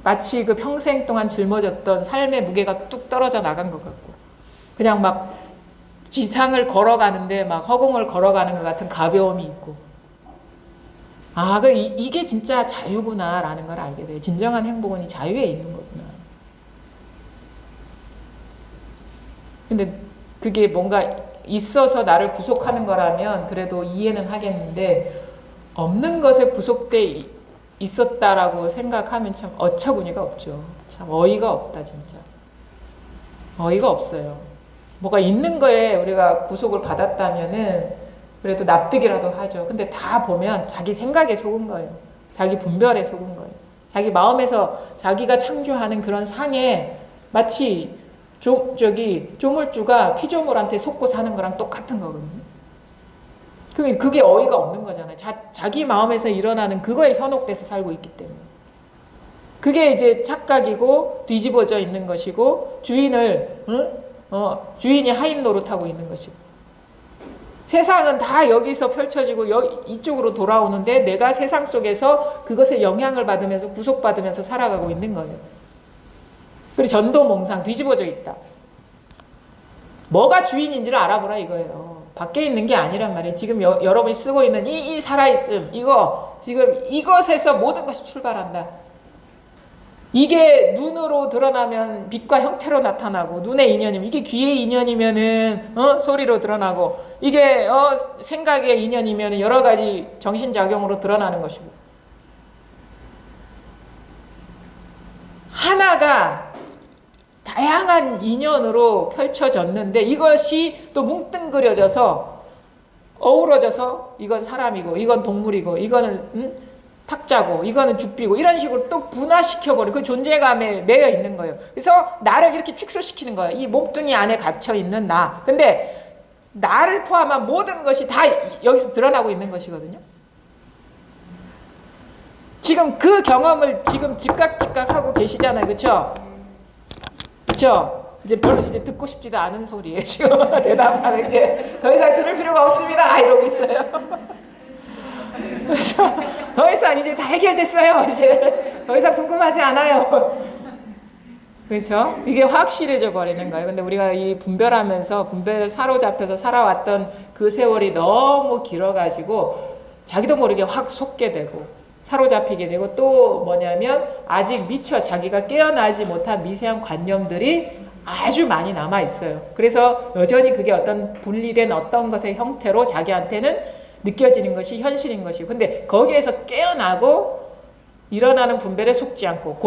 S1: 마치 그 평생 동안 짊어졌던 삶의 무게가 뚝 떨어져 나간 것 같고, 그냥 막 지상을 걸어가는데 막 허공을 걸어가는 것 같은 가벼움이 있고, 이게 진짜 자유구나라는 걸 알게 돼요. 진정한 행복은 이 자유에 있는 거구나. 근데 그게 뭔가 있어서 나를 구속하는 거라면 그래도 이해는 하겠는데, 없는 것에 구속돼 있었다라고 생각하면 참 어처구니가 없죠. 참 어이가 없다, 진짜. 어이가 없어요. 뭐가 있는 거에 우리가 구속을 받았다면은 그래도 납득이라도 하죠. 근데 다 보면 자기 생각에 속은 거예요. 자기 분별에 속은 거예요. 자기 마음에서 자기가 창조하는 그런 상에 마치 조물주가 피조물한테 속고 사는 거랑 똑같은 거거든요. 그게 어이가 없는 거잖아요. 자기 마음에서 일어나는 그거에 현혹돼서 살고 있기 때문에. 그게 이제 착각이고 뒤집어져 있는 것이고 주인이 하인 노릇하고 있는 것이고. 세상은 다 여기서 펼쳐지고 이쪽으로 돌아오는데 내가 세상 속에서 그것에 영향을 받으면서 구속받으면서 살아가고 있는 거예요. 그리고 전도몽상 뒤집어져 있다. 뭐가 주인인지를 알아보라 이거예요. 밖에 있는 게 아니란 말이에요. 지금 여러분이 쓰고 있는 이 살아있음, 지금 이것에서 모든 것이 출발한다. 이게 눈으로 드러나면 빛과 형태로 나타나고, 눈의 인연이면, 이게 귀의 인연이면은 소리로 드러나고, 이게 생각의 인연이면 여러 가지 정신작용으로 드러나는 것이고, 하나가 다양한 인연으로 펼쳐졌는데 이것이 또 뭉뚱그려져서 어우러져서 이건 사람이고 이건 동물이고 이거는 탁자고 이거는 죽비고 이런 식으로 또 분화시켜버리고 그 존재감에 매여 있는 거예요. 그래서 나를 이렇게 축소시키는 거예요. 이 몸뚱이 안에 갇혀있는 나. 근데 나를 포함한 모든 것이 다 여기서 드러나고 있는 것이거든요. 지금 그 경험을 지금 즉각하고 계시잖아요. 그렇죠? 그렇죠? 이제 별로 이제 듣고 싶지도 않은 소리예요. 지금 대답하는 게 더 이상 들을 필요가 없습니다. 이러고 있어요. 더 이상 이제 다 해결됐어요. 이제 더 이상 궁금하지 않아요. 그렇죠? 이게 확실해져 버리는 거예요. 근데 우리가 이 분별하면서 분별에 사로잡혀서 살아왔던 그 세월이 너무 길어가지고 자기도 모르게 확 속게 되고 사로잡히게 되고, 또 뭐냐면 아직 미처 자기가 깨어나지 못한 미세한 관념들이 아주 많이 남아 있어요. 그래서 여전히 그게 어떤 분리된 어떤 것의 형태로 자기한테는 느껴지는 것이 현실인 것이고, 근데 거기에서 깨어나고 일어나는 분별에 속지 않고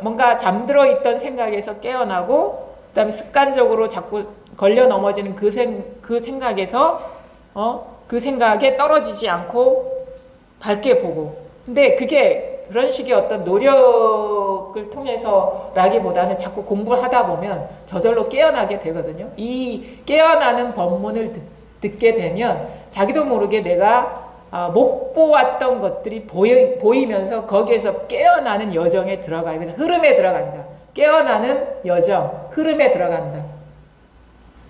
S1: 뭔가 잠들어 있던 생각에서 깨어나고 그다음에 습관적으로 자꾸 걸려 넘어지는 그 생각에서 그 생각에 떨어지지 않고 밝게 보고. 근데 그게 그런 식의 어떤 노력을 통해서라기보다는 자꾸 공부를 하다 보면 저절로 깨어나게 되거든요. 이 깨어나는 법문을 듣게 되면 자기도 모르게 내가 못 보았던 것들이 보이면서 거기에서 깨어나는 여정에 들어가요. 그래서 흐름에 들어간다. 깨어나는 여정, 흐름에 들어간다.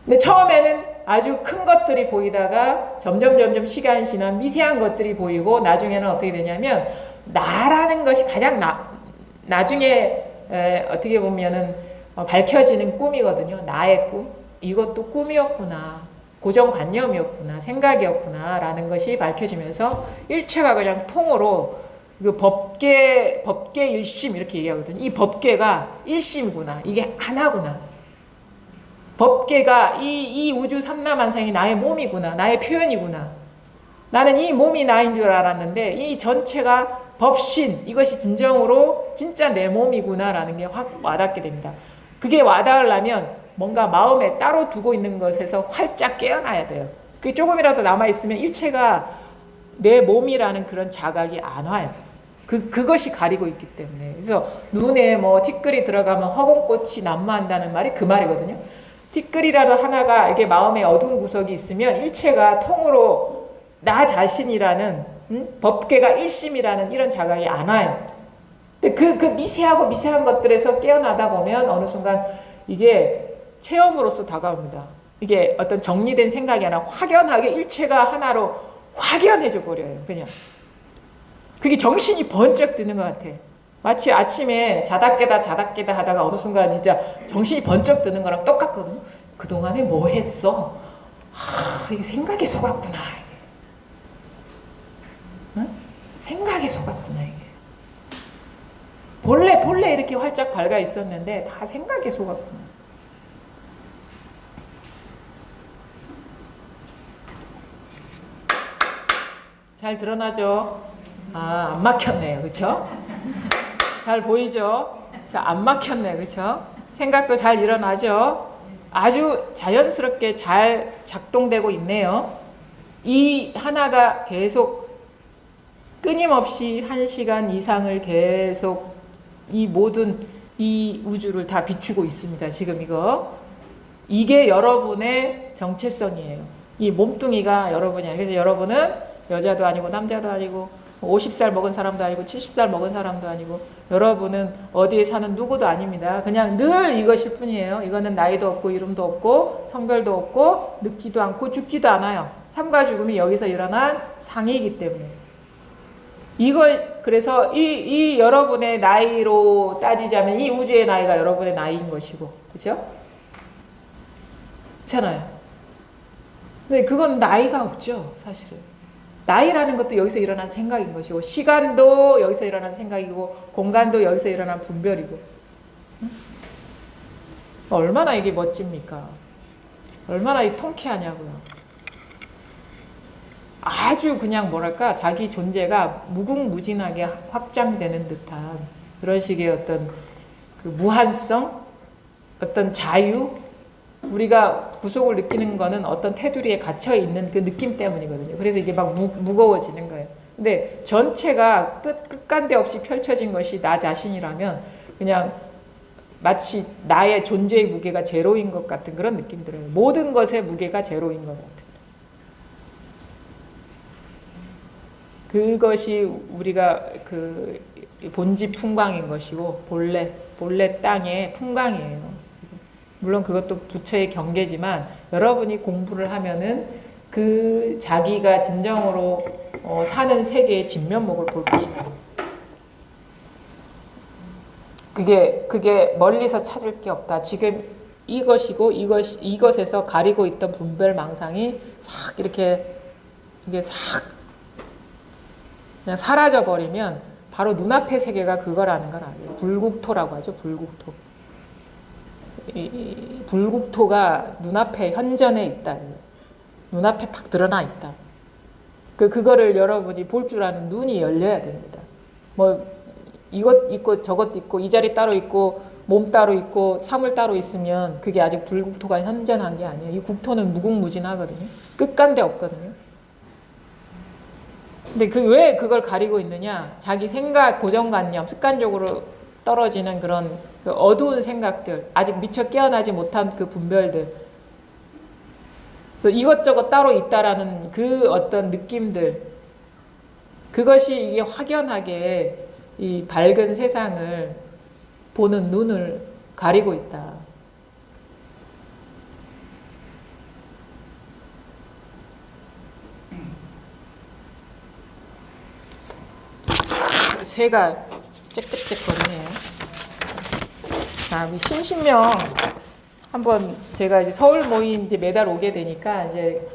S1: 근데 처음에는 아주 큰 것들이 보이다가 점점 시간이 지나면 미세한 것들이 보이고 나중에는 어떻게 되냐면 나라는 것이 가장 나중에 어떻게 보면은 밝혀지는 꿈이거든요. 나의 꿈. 이것도 꿈이었구나. 고정관념이었구나. 생각이었구나. 라는 것이 밝혀지면서 일체가 그냥 통으로 법계 일심 이렇게 얘기하거든요. 이 법계가 일심이구나. 이게 하나구나. 법계가 이 우주 삼라만상이 나의 몸이구나. 나의 표현이구나. 나는 이 몸이 나인 줄 알았는데 이 전체가 법신, 이것이 진정으로 진짜 내 몸이구나 라는 게 확 와닿게 됩니다. 그게 와닿으려면 뭔가 마음에 따로 두고 있는 것에서 활짝 깨어나야 돼요. 그게 조금이라도 남아있으면 일체가 내 몸이라는 그런 자각이 안 와요. 그것이 가리고 있기 때문에. 그래서 눈에 뭐 티끌이 들어가면 허공꽃이 난무한다는 말이 그 말이거든요. 티끌이라도 하나가 이게 마음에 어두운 구석이 있으면 일체가 통으로 나 자신이라는 법계가 일심이라는 이런 자각이 안 와요. 근데 그 미세하고 미세한 것들에서 깨어나다 보면 어느 순간 이게 체험으로서 다가옵니다. 이게 어떤 정리된 생각이 아니라 확연하게 일체가 하나로 확연해져 버려요. 그냥. 그게 정신이 번쩍 드는 것 같아. 마치 아침에 자다 깨다 하다가 어느 순간 진짜 정신이 번쩍 드는 거랑 똑같거든요. 그동안에 뭐 했어? 이게 생각에 속았구나. 응? 생각에 속았구나. 이게. 본래 이렇게 활짝 밝아 있었는데 다 생각에 속았구나. 잘 드러나죠? 안 막혔네요. 그쵸? 잘 보이죠? 안 막혔네. 그쵸? 생각도 잘 일어나죠? 아주 자연스럽게 잘 작동되고 있네요. 이 하나가 계속 끊임없이 1시간 이상을 계속 이 모든 이 우주를 다 비추고 있습니다. 지금 이게 여러분의 정체성이에요. 이 몸뚱이가 여러분이에요. 그래서 여러분은 여자도 아니고 남자도 아니고 50살 먹은 사람도 아니고 70살 먹은 사람도 아니고 여러분은 어디에 사는 누구도 아닙니다. 그냥 늘 이것일 뿐이에요. 이거는 나이도 없고 이름도 없고 성별도 없고 늙지도 않고 죽지도 않아요. 삶과 죽음이 여기서 일어난 상이기 때문에. 그래서 이 여러분의 나이로 따지자면 이 우주의 나이가 여러분의 나이인 것이고, 그렇죠? 그렇잖아요. 근데 그건 나이가 없죠, 사실은. 나이라는 것도 여기서 일어난 생각인 것이고, 시간도 여기서 일어난 생각이고, 공간도 여기서 일어난 분별이고. 얼마나 이게 멋집니까? 얼마나 이 통쾌하냐고요. 아주 그냥 뭐랄까 자기 존재가 무궁무진하게 확장되는 듯한 그런 식의 어떤 그 무한성, 어떤 자유, 우리가 구속을 느끼는 거는 어떤 테두리에 갇혀 있는 그 느낌 때문이거든요. 그래서 이게 막 무거워지는 거예요. 근데 전체가 끝간데 없이 펼쳐진 것이 나 자신이라면 그냥 마치 나의 존재의 무게가 제로인 것 같은 그런 느낌 들어요. 모든 것의 무게가 제로인 것 같은. 그것이 우리가 그 본지 풍광인 것이고 본래 땅의 풍광이에요. 물론 그것도 부처의 경계지만 여러분이 공부를 하면은 그 자기가 진정으로 사는 세계의 진면목을 볼 것이다. 그게 멀리서 찾을 게 없다. 지금 이것이고 이것에서 가리고 있던 분별망상이 싹 이게 싹 그냥 사라져 버리면 바로 눈앞의 세계가 그거라는 걸 알아요. 불국토라고 하죠. 불국토. 이 불국토가 눈앞에 현전에 있다. 눈앞에 탁 드러나 있다. 그거를 여러분이 볼 줄 아는 눈이 열려야 됩니다. 뭐 이것 있고 저것 있고 이 자리 따로 있고 몸 따로 있고 사물 따로 있으면 그게 아직 불국토가 현존한 게 아니에요. 이 국토는 무궁무진하거든요. 끝간데 없거든요. 근데 왜 그걸 가리고 있느냐? 자기 생각, 고정관념, 습관적으로 떨어지는 그런 그 어두운 생각들, 아직 미처 깨어나지 못한 그 분별들. 그래서 이것저것 따로 있다라는 그 어떤 느낌들, 그것이 이게 확연하게 이 밝은 세상을 보는 눈을 가리고 있다. 새가 짹짹짹거리네요. 자, 신신명 한번 제가 이제 서울 모임 이제 매달 오게 되니까 이제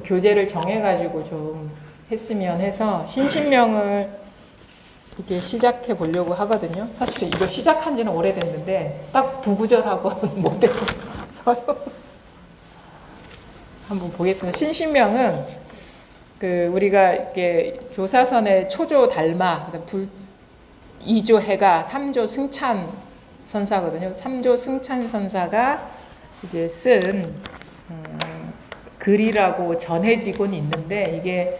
S1: 교재를 정해가지고 좀 했으면 해서 신신명을 이렇게 시작해 보려고 하거든요. 사실 이거 시작한 지는 오래됐는데 딱 두 구절하고 못했어요. 한번 보겠습니다. 신신명은 그 우리가 이렇게 조사선의 초조 달마, 이조 해가, 삼조 승찬 선사거든요. 삼조 승찬 선사가 이제 쓴 글이라고 전해지곤 있는데 이게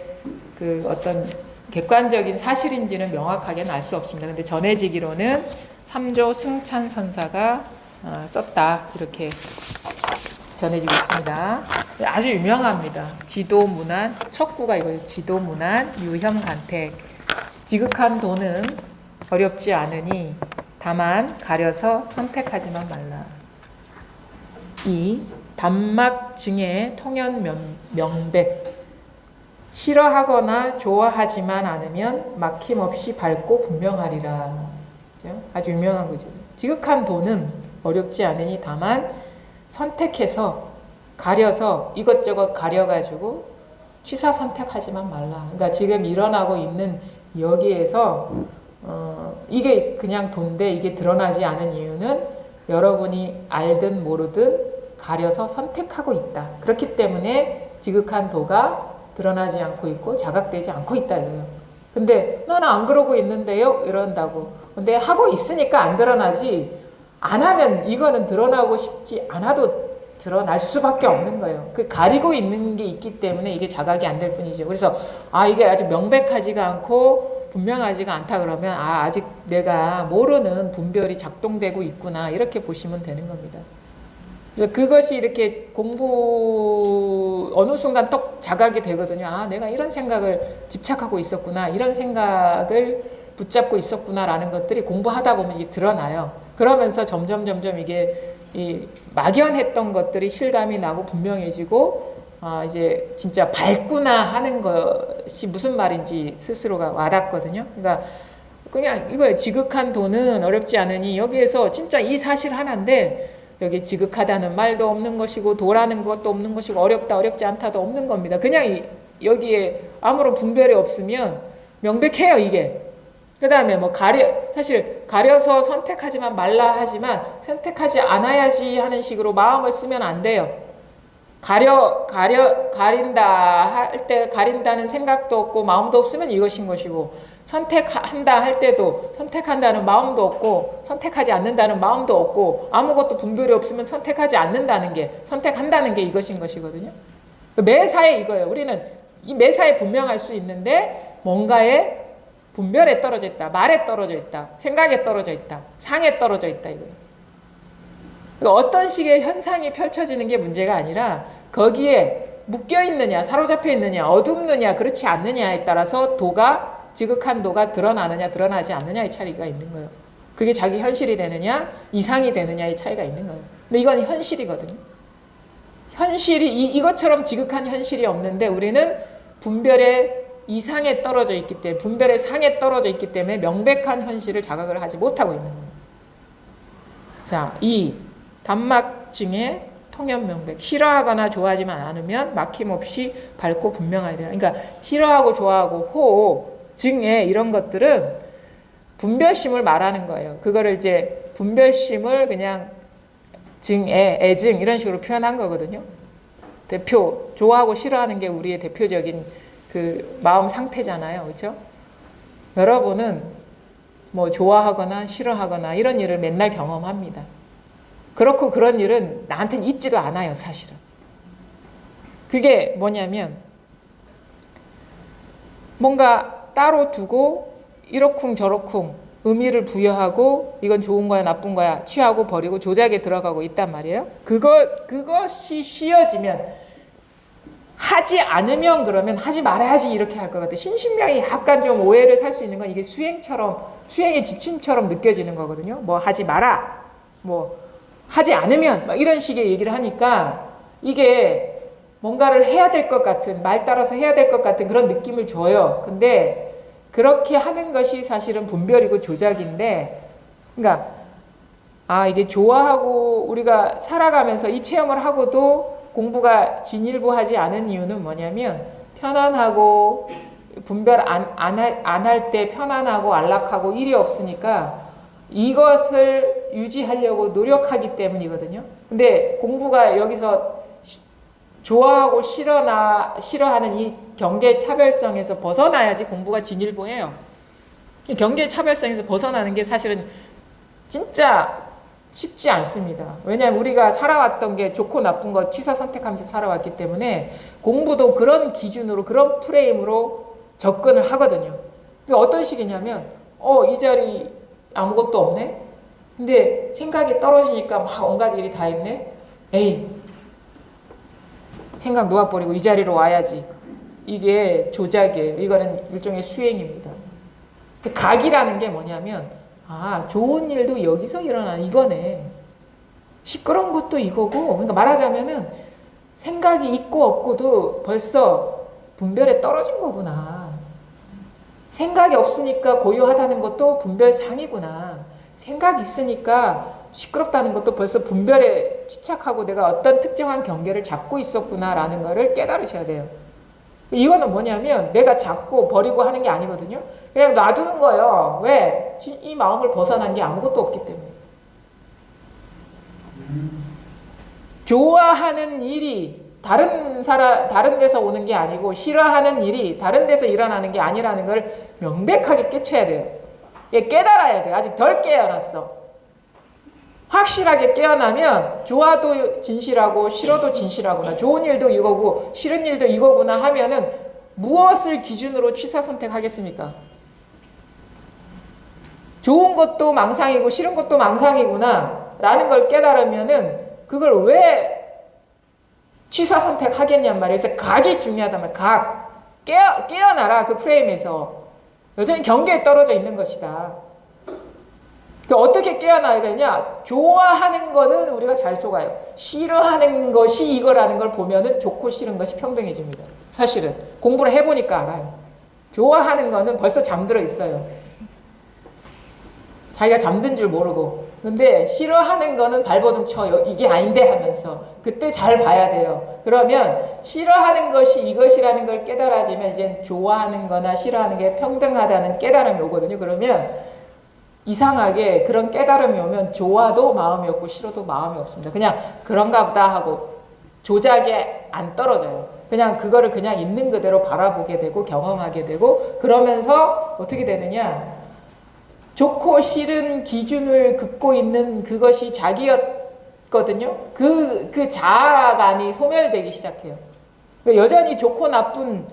S1: 그 어떤 객관적인 사실인지는 명확하게는 알 수 없습니다. 근데 전해지기로는 삼조 승찬 선사가 썼다 이렇게 전해지고 있습니다. 아주 유명합니다. 지도문안, 첫 구가 이거예요. 지도문안, 유혐간택. 지극한 도는 어렵지 않으니 다만 가려서 선택하지만 말라. 이 단막증의 통연명백. 싫어하거나 좋아하지만 않으면 막힘없이 밝고 분명하리라. 아주 유명한 거죠. 지극한 도는 어렵지 않으니 다만 선택해서 가려서 이것저것 가려가지고 취사 선택하지만 말라. 그러니까 지금 일어나고 있는 여기에서 이게 그냥 도인데 이게 드러나지 않은 이유는 여러분이 알든 모르든 가려서 선택하고 있다. 그렇기 때문에 지극한 도가 드러나지 않고 있고 자각되지 않고 있다 이거예요. 근데 너는 안 그러고 있는데요? 이런다고. 근데 하고 있으니까 안 드러나지. 안 하면 이거는 드러나고 싶지 않아도 드러날 수밖에 없는 거예요. 그 가리고 있는 게 있기 때문에 이게 자각이 안 될 뿐이죠. 그래서 이게 아직 명백하지가 않고 분명하지가 않다 그러면 아직 내가 모르는 분별이 작동되고 있구나 이렇게 보시면 되는 겁니다. 그래서 그것이 이렇게 어느 순간 딱 자각이 되거든요. 내가 이런 생각을 집착하고 있었구나, 이런 생각을 붙잡고 있었구나라는 것들이 공부하다 보면 이게 드러나요. 그러면서 점점 이게 이 막연했던 것들이 실감이 나고 분명해지고 이제 진짜 밝구나 하는 것이 무슨 말인지 스스로가 와닿거든요. 그러니까 그냥 이거예요. 지극한 도는 어렵지 않으니 여기에서 진짜 이 사실 하나인데 여기 지극하다는 말도 없는 것이고 도라는 것도 없는 것이고 어렵다 어렵지 않다도 없는 겁니다. 그냥 여기에 아무런 분별이 없으면 명백해요 이게. 그 다음에 사실 가려서 선택하지만 말라 하지만 선택하지 않아야지 하는 식으로 마음을 쓰면 안 돼요. 가린다 할 때 가린다는 생각도 없고 마음도 없으면 이것인 것이고 선택한다 할 때도 선택한다는 마음도 없고 선택하지 않는다는 마음도 없고 아무것도 분별이 없으면 선택하지 않는다는 게 선택한다는 게 이것인 것이거든요. 매사에 이거예요. 우리는 이 매사에 분명할 수 있는데 뭔가에 분별에 떨어져 있다. 말에 떨어져 있다. 생각에 떨어져 있다. 상에 떨어져 있다. 이거예요. 그러니까 어떤 식의 현상이 펼쳐지는 게 문제가 아니라 거기에 묶여 있느냐, 사로잡혀 있느냐, 어둡느냐, 그렇지 않느냐에 따라서 지극한 도가 드러나느냐, 드러나지 않느냐의 차이가 있는 거예요. 그게 자기 현실이 되느냐, 이상이 되느냐의 차이가 있는 거예요. 근데 이건 현실이거든요. 현실이 이것처럼 지극한 현실이 없는데 우리는 분별의 이상에 떨어져 있기 때문에 분별의 상에 떨어져 있기 때문에 명백한 현실을 자각을 하지 못하고 있는 거예요. 자, 이 단막증의 통연명백. 싫어하거나 좋아하지만 않으면 막힘없이 밝고 분명하리라. 그러니까 싫어하고 좋아하고 증애 이런 것들은 분별심을 말하는 거예요. 그거를 이제 분별심을 그냥 증애, 애증 이런 식으로 표현한 거거든요. 좋아하고 싫어하는 게 우리의 대표적인 그 마음 상태잖아요. 그렇죠? 여러분은 뭐 좋아하거나 싫어하거나 이런 일을 맨날 경험합니다. 그렇고 그런 일은 나한테는 있지도 않아요, 사실은. 그게 뭐냐면 뭔가 따로 두고 이러쿵 저러쿵 의미를 부여하고 이건 좋은 거야 나쁜 거야 취하고 버리고 조작에 들어가고 있단 말이에요. 그것이 쉬어지면 하지 않으면 그러면 하지 말아야지 이렇게 할 것 같아. 신신명이 약간 좀 오해를 살 수 있는 건 이게 수행의 지침처럼 느껴지는 거거든요. 뭐 하지 마라, 뭐 하지 않으면 막 이런 식의 얘기를 하니까 이게 뭔가를 해야 될 것 같은, 말 따라서 해야 될 것 같은 그런 느낌을 줘요. 근데 그렇게 하는 것이 사실은 분별이고 조작인데, 그러니까 이게 좋아하고 우리가 살아가면서 이 체험을 하고도 공부가 진일보하지 않은 이유는 뭐냐면 편안하고 분별 안 할 때 편안하고 안락하고 일이 없으니까 이것을 유지하려고 노력하기 때문이거든요. 근데 공부가 여기서 좋아하고 싫어하는 이 경계 차별성에서 벗어나야지 공부가 진일보해요. 경계 차별성에서 벗어나는 게 사실은 진짜 쉽지 않습니다. 왜냐하면 우리가 살아왔던 게 좋고 나쁜 거 취사 선택하면서 살아왔기 때문에 공부도 그런 기준으로 그런 프레임으로 접근을 하거든요. 어떤 식이냐면 이 자리 아무것도 없네? 근데 생각이 떨어지니까 막 온갖 일이 다 있네? 에이, 생각 놓아버리고 이 자리로 와야지. 이게 조작이에요. 이거는 일종의 수행입니다. 각이라는 게 뭐냐면 좋은 일도 여기서 일어나 이거네. 시끄러운 것도 이거고. 그러니까 말하자면은 생각이 있고 없고도 벌써 분별에 떨어진 거구나. 생각이 없으니까 고요하다는 것도 분별상이구나. 생각이 있으니까 시끄럽다는 것도 벌써 분별에 취착하고 내가 어떤 특정한 경계를 잡고 있었구나라는 거를 깨달으셔야 돼요. 이거는 뭐냐면 내가 잡고 버리고 하는 게 아니거든요. 그냥 놔두는 거예요. 왜? 이 마음을 벗어난 게 아무것도 없기 때문에. 좋아하는 일이 다른 데서 오는 게 아니고 싫어하는 일이 다른 데서 일어나는 게 아니라는 걸 명백하게 깨쳐야 돼요. 깨달아야 돼요. 아직 덜 깨어났어. 확실하게 깨어나면 좋아도 진실하고 싫어도 진실하구나. 좋은 일도 이거고 싫은 일도 이거구나 하면은 무엇을 기준으로 취사 선택하겠습니까? 좋은 것도 망상이고 싫은 것도 망상이구나 라는 걸 깨달으면은 그걸 왜 취사 선택하겠냔 말이에요. 그래서 각이 중요하단 말이에요. 각. 깨어나라 그 프레임에서. 여전히 경계에 떨어져 있는 것이다. 어떻게 깨어나야 되냐? 좋아하는 거는 우리가 잘 속아요. 싫어하는 것이 이거라는 걸 보면은 좋고 싫은 것이 평등해집니다. 사실은 공부를 해보니까 알아요. 좋아하는 거는 벌써 잠들어 있어요. 자기가 잠든 줄 모르고. 근데 싫어하는 거는 발버둥 쳐요. 이게 아닌데 하면서. 그때 잘 봐야 돼요. 그러면 싫어하는 것이 이것이라는 걸 깨달아지면 이제 좋아하는 거나 싫어하는 게 평등하다는 깨달음이 오거든요. 그러면 이상하게 그런 깨달음이 오면 좋아도 마음이 없고 싫어도 마음이 없습니다. 그냥 그런가 보다 하고 조작에 안 떨어져요. 그냥 그거를 그냥 있는 그대로 바라보게 되고 경험하게 되고 그러면서 어떻게 되느냐? 좋고 싫은 기준을 긋고 있는 그것이 자기였거든요. 그 자아감이 소멸되기 시작해요. 여전히 좋고 나쁜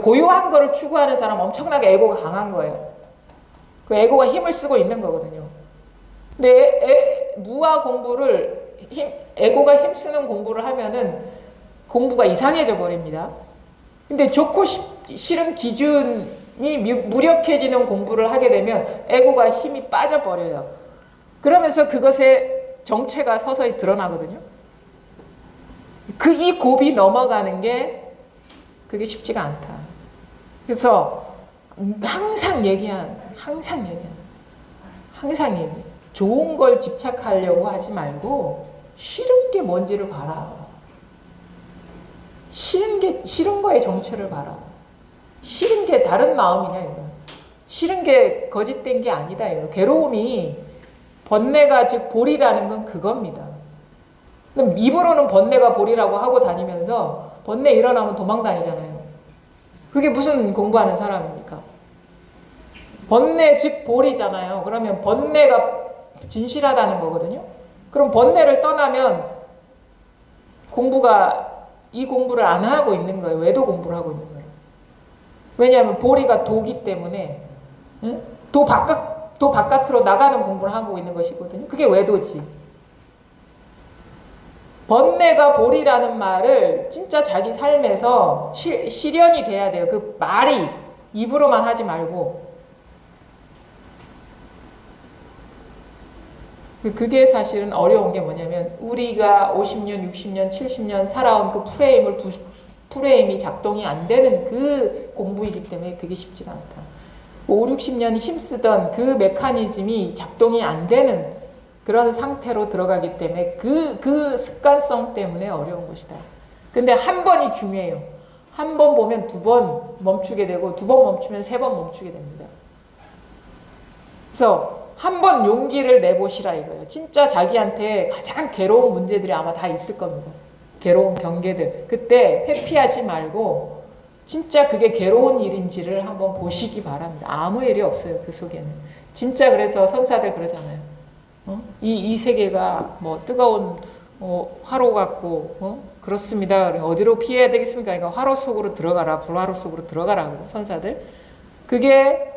S1: 고요한 거를 추구하는 사람 엄청나게 에고가 강한 거예요. 그 에고가 힘을 쓰고 있는 거거든요. 근데 무아 공부를 에고가 힘쓰는 공부를 하면은 공부가 이상해져 버립니다. 근데 좋고 싫은 기준이 무력해지는 공부를 하게 되면 에고가 힘이 빠져버려요. 그러면서 그것의 정체가 서서히 드러나거든요. 이 곱이 넘어가는 게 그게 쉽지가 않다. 그래서 항상 얘기해. 좋은 걸 집착하려고 하지 말고 싫은 게 뭔지를 봐라. 싫은 거의 정체를 봐라. 싫은 게 다른 마음이냐 이거. 싫은 게 거짓된 게 아니다 이거. 괴로움이 번뇌가 즉 볼이라는 건 그겁니다. 그럼 입으로는 번뇌가 볼이라고 하고 다니면서 번뇌 일어나면 도망 다니잖아요. 그게 무슨 공부하는 사람입니까? 번뇌 즉 볼이잖아요. 그러면 번뇌가 진실하다는 거거든요. 그럼 번뇌를 떠나면 이 공부를 안 하고 있는 거예요. 외도 공부를 하고 있는 거예요. 왜냐하면 보리가 도기 때문에 응? 도 바깥으로 나가는 공부를 하고 있는 것이거든요. 그게 외도지. 번뇌가 보리라는 말을 진짜 자기 삶에서 실현이 돼야 돼요. 그 말이 입으로만 하지 말고. 그게 사실은 어려운 게 뭐냐면 우리가 50년, 60년, 70년 살아온 그 프레임이 작동이 안 되는 그 공부이기 때문에 그게 쉽지가 않다. 5, 60년 힘쓰던 그 메커니즘이 작동이 안 되는 그런 상태로 들어가기 때문에 그 습관성 때문에 어려운 것이다. 근데 한 번이 중요해요. 한 번 보면 두 번 멈추게 되고 두 번 멈추면 세 번 멈추게 됩니다. 그래서 한 번 용기를 내보시라 이거예요. 진짜 자기한테 가장 괴로운 문제들이 아마 다 있을 겁니다. 괴로운 경계들. 그때 회피하지 말고 진짜 그게 괴로운 일인지를 한번 보시기 바랍니다. 아무 일이 없어요. 그 속에는. 진짜 그래서 선사들 그러잖아요. 이 세계가 뭐 뜨거운 화로 같고 그렇습니다. 어디로 피해야 되겠습니까? 그러니까 화로 속으로 들어가라. 불화로 속으로 들어가라. 선사들. 그게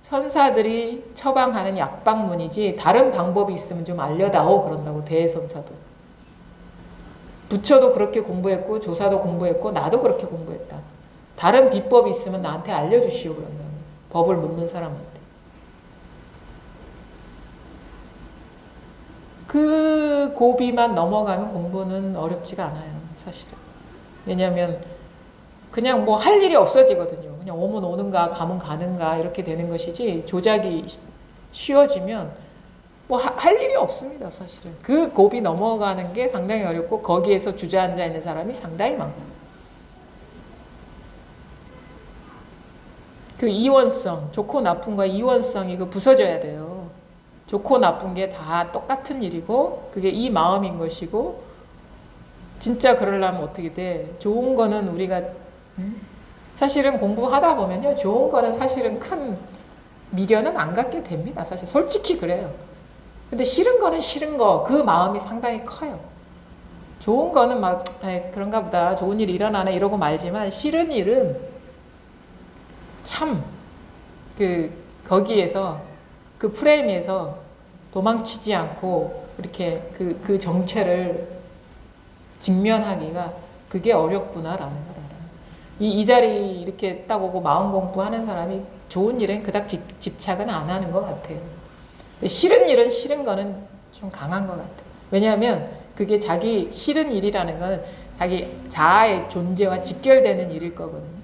S1: 선사들이 처방하는 약방문이지 다른 방법이 있으면 좀 알려다오 그런다고. 대선사도. 부처도 그렇게 공부했고 조사도 공부했고 나도 그렇게 공부했다. 다른 비법이 있으면 나한테 알려주시오 그런다. 법을 묻는 사람한테. 그 고비만 넘어가면 공부는 어렵지가 않아요. 사실은. 왜냐하면 그냥 뭐 할 일이 없어지거든요. 그냥 오면 오는가 가면 가는가 이렇게 되는 것이지 조작이 쉬워지면 뭐 할 일이 없습니다. 사실은. 그 고비 넘어가는 게 상당히 어렵고 거기에서 주저앉아 있는 사람이 상당히 많고 그 이원성, 좋고 나쁜과 이원성이 그 부서져야 돼요. 좋고 나쁜 게 다 똑같은 일이고 그게 이 마음인 것이고 진짜 그러려면 어떻게 돼? 좋은 거는 우리가 사실은 공부하다 보면요. 좋은 거는 사실은 큰 미련은 안 갖게 됩니다. 사실 솔직히 그래요. 근데 싫은 거는 싫은 거 그 마음이 상당히 커요. 좋은 거는 막 그런가 보다 좋은 일이 일어나네 이러고 말지만 싫은 일은 참 거기에서 그 프레임에서 도망치지 않고 이렇게 그 정체를 직면하기가 그게 어렵구나라는 걸 알아요. 이 자리 이렇게 딱 오고 마음 공부하는 사람이 좋은 일엔 그닥 집착은 안 하는 것 같아요. 싫은 일은 싫은 거는 좀 강한 것 같아요. 왜냐하면 그게 자기 싫은 일이라는 건 자기 자아의 존재와 직결되는 일일 거거든요.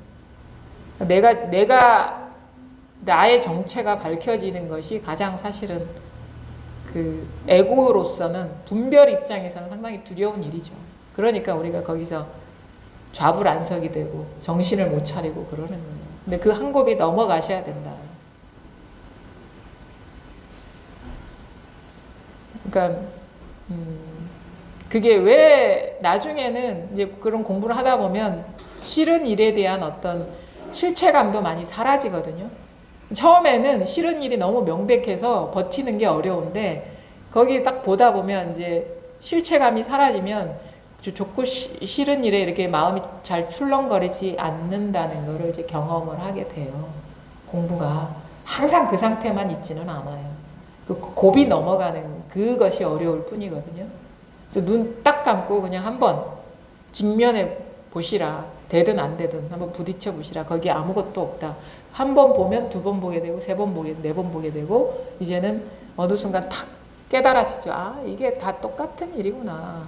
S1: 내가 나의 정체가 밝혀지는 것이 가장 사실은 그 에고로서는 분별 입장에서는 상당히 두려운 일이죠. 그러니까 우리가 거기서 좌불안석이 되고 정신을 못 차리고 그러는 거예요. 근데 그 한 곱이 넘어가셔야 된다. 그러니까 그게 왜 나중에는 이제 그런 공부를 하다 보면 싫은 일에 대한 어떤 실체감도 많이 사라지거든요. 처음에는 싫은 일이 너무 명백해서 버티는 게 어려운데 거기 딱 보다 보면 이제 실체감이 사라지면 좋고 싫은 일에 이렇게 마음이 잘 출렁거리지 않는다는 거를 이제 경험을 하게 돼요. 공부가 항상 그 상태만 있지는 않아요. 그 곱이 넘어가는 그것이 어려울 뿐이거든요. 그래서 눈 딱 감고 그냥 한번 직면해 보시라. 되든 안 되든 한번 부딪혀 보시라. 거기 아무것도 없다. 한 번 보면 두 번 보게 되고 세 번 보게 네 번 보게 되고 이제는 어느 순간 탁 깨달아지죠. 아, 이게 다 똑같은 일이구나.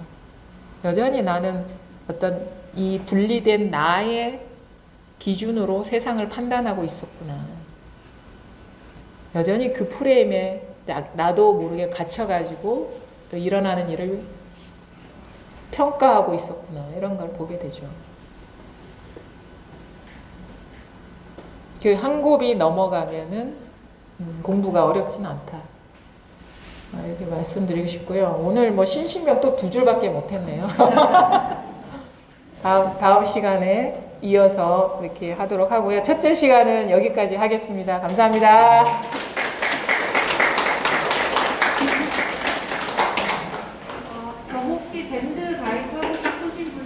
S1: 여전히 나는 어떤 이 분리된 나의 기준으로 세상을 판단하고 있었구나. 여전히 그 프레임에 나도 모르게 갇혀가지고 또 일어나는 일을 평가하고 있었구나. 이런 걸 보게 되죠. 그 한 곱이 넘어가면은 공부가 어렵진 않다. 이렇게 말씀드리고 싶고요. 오늘 뭐 신신명 또 2줄밖에 못했네요. 다음 시간에 이어서 이렇게 하도록 하고요. 첫째 시간은 여기까지 하겠습니다. 감사합니다.
S2: 저 혹시 밴드 가입하고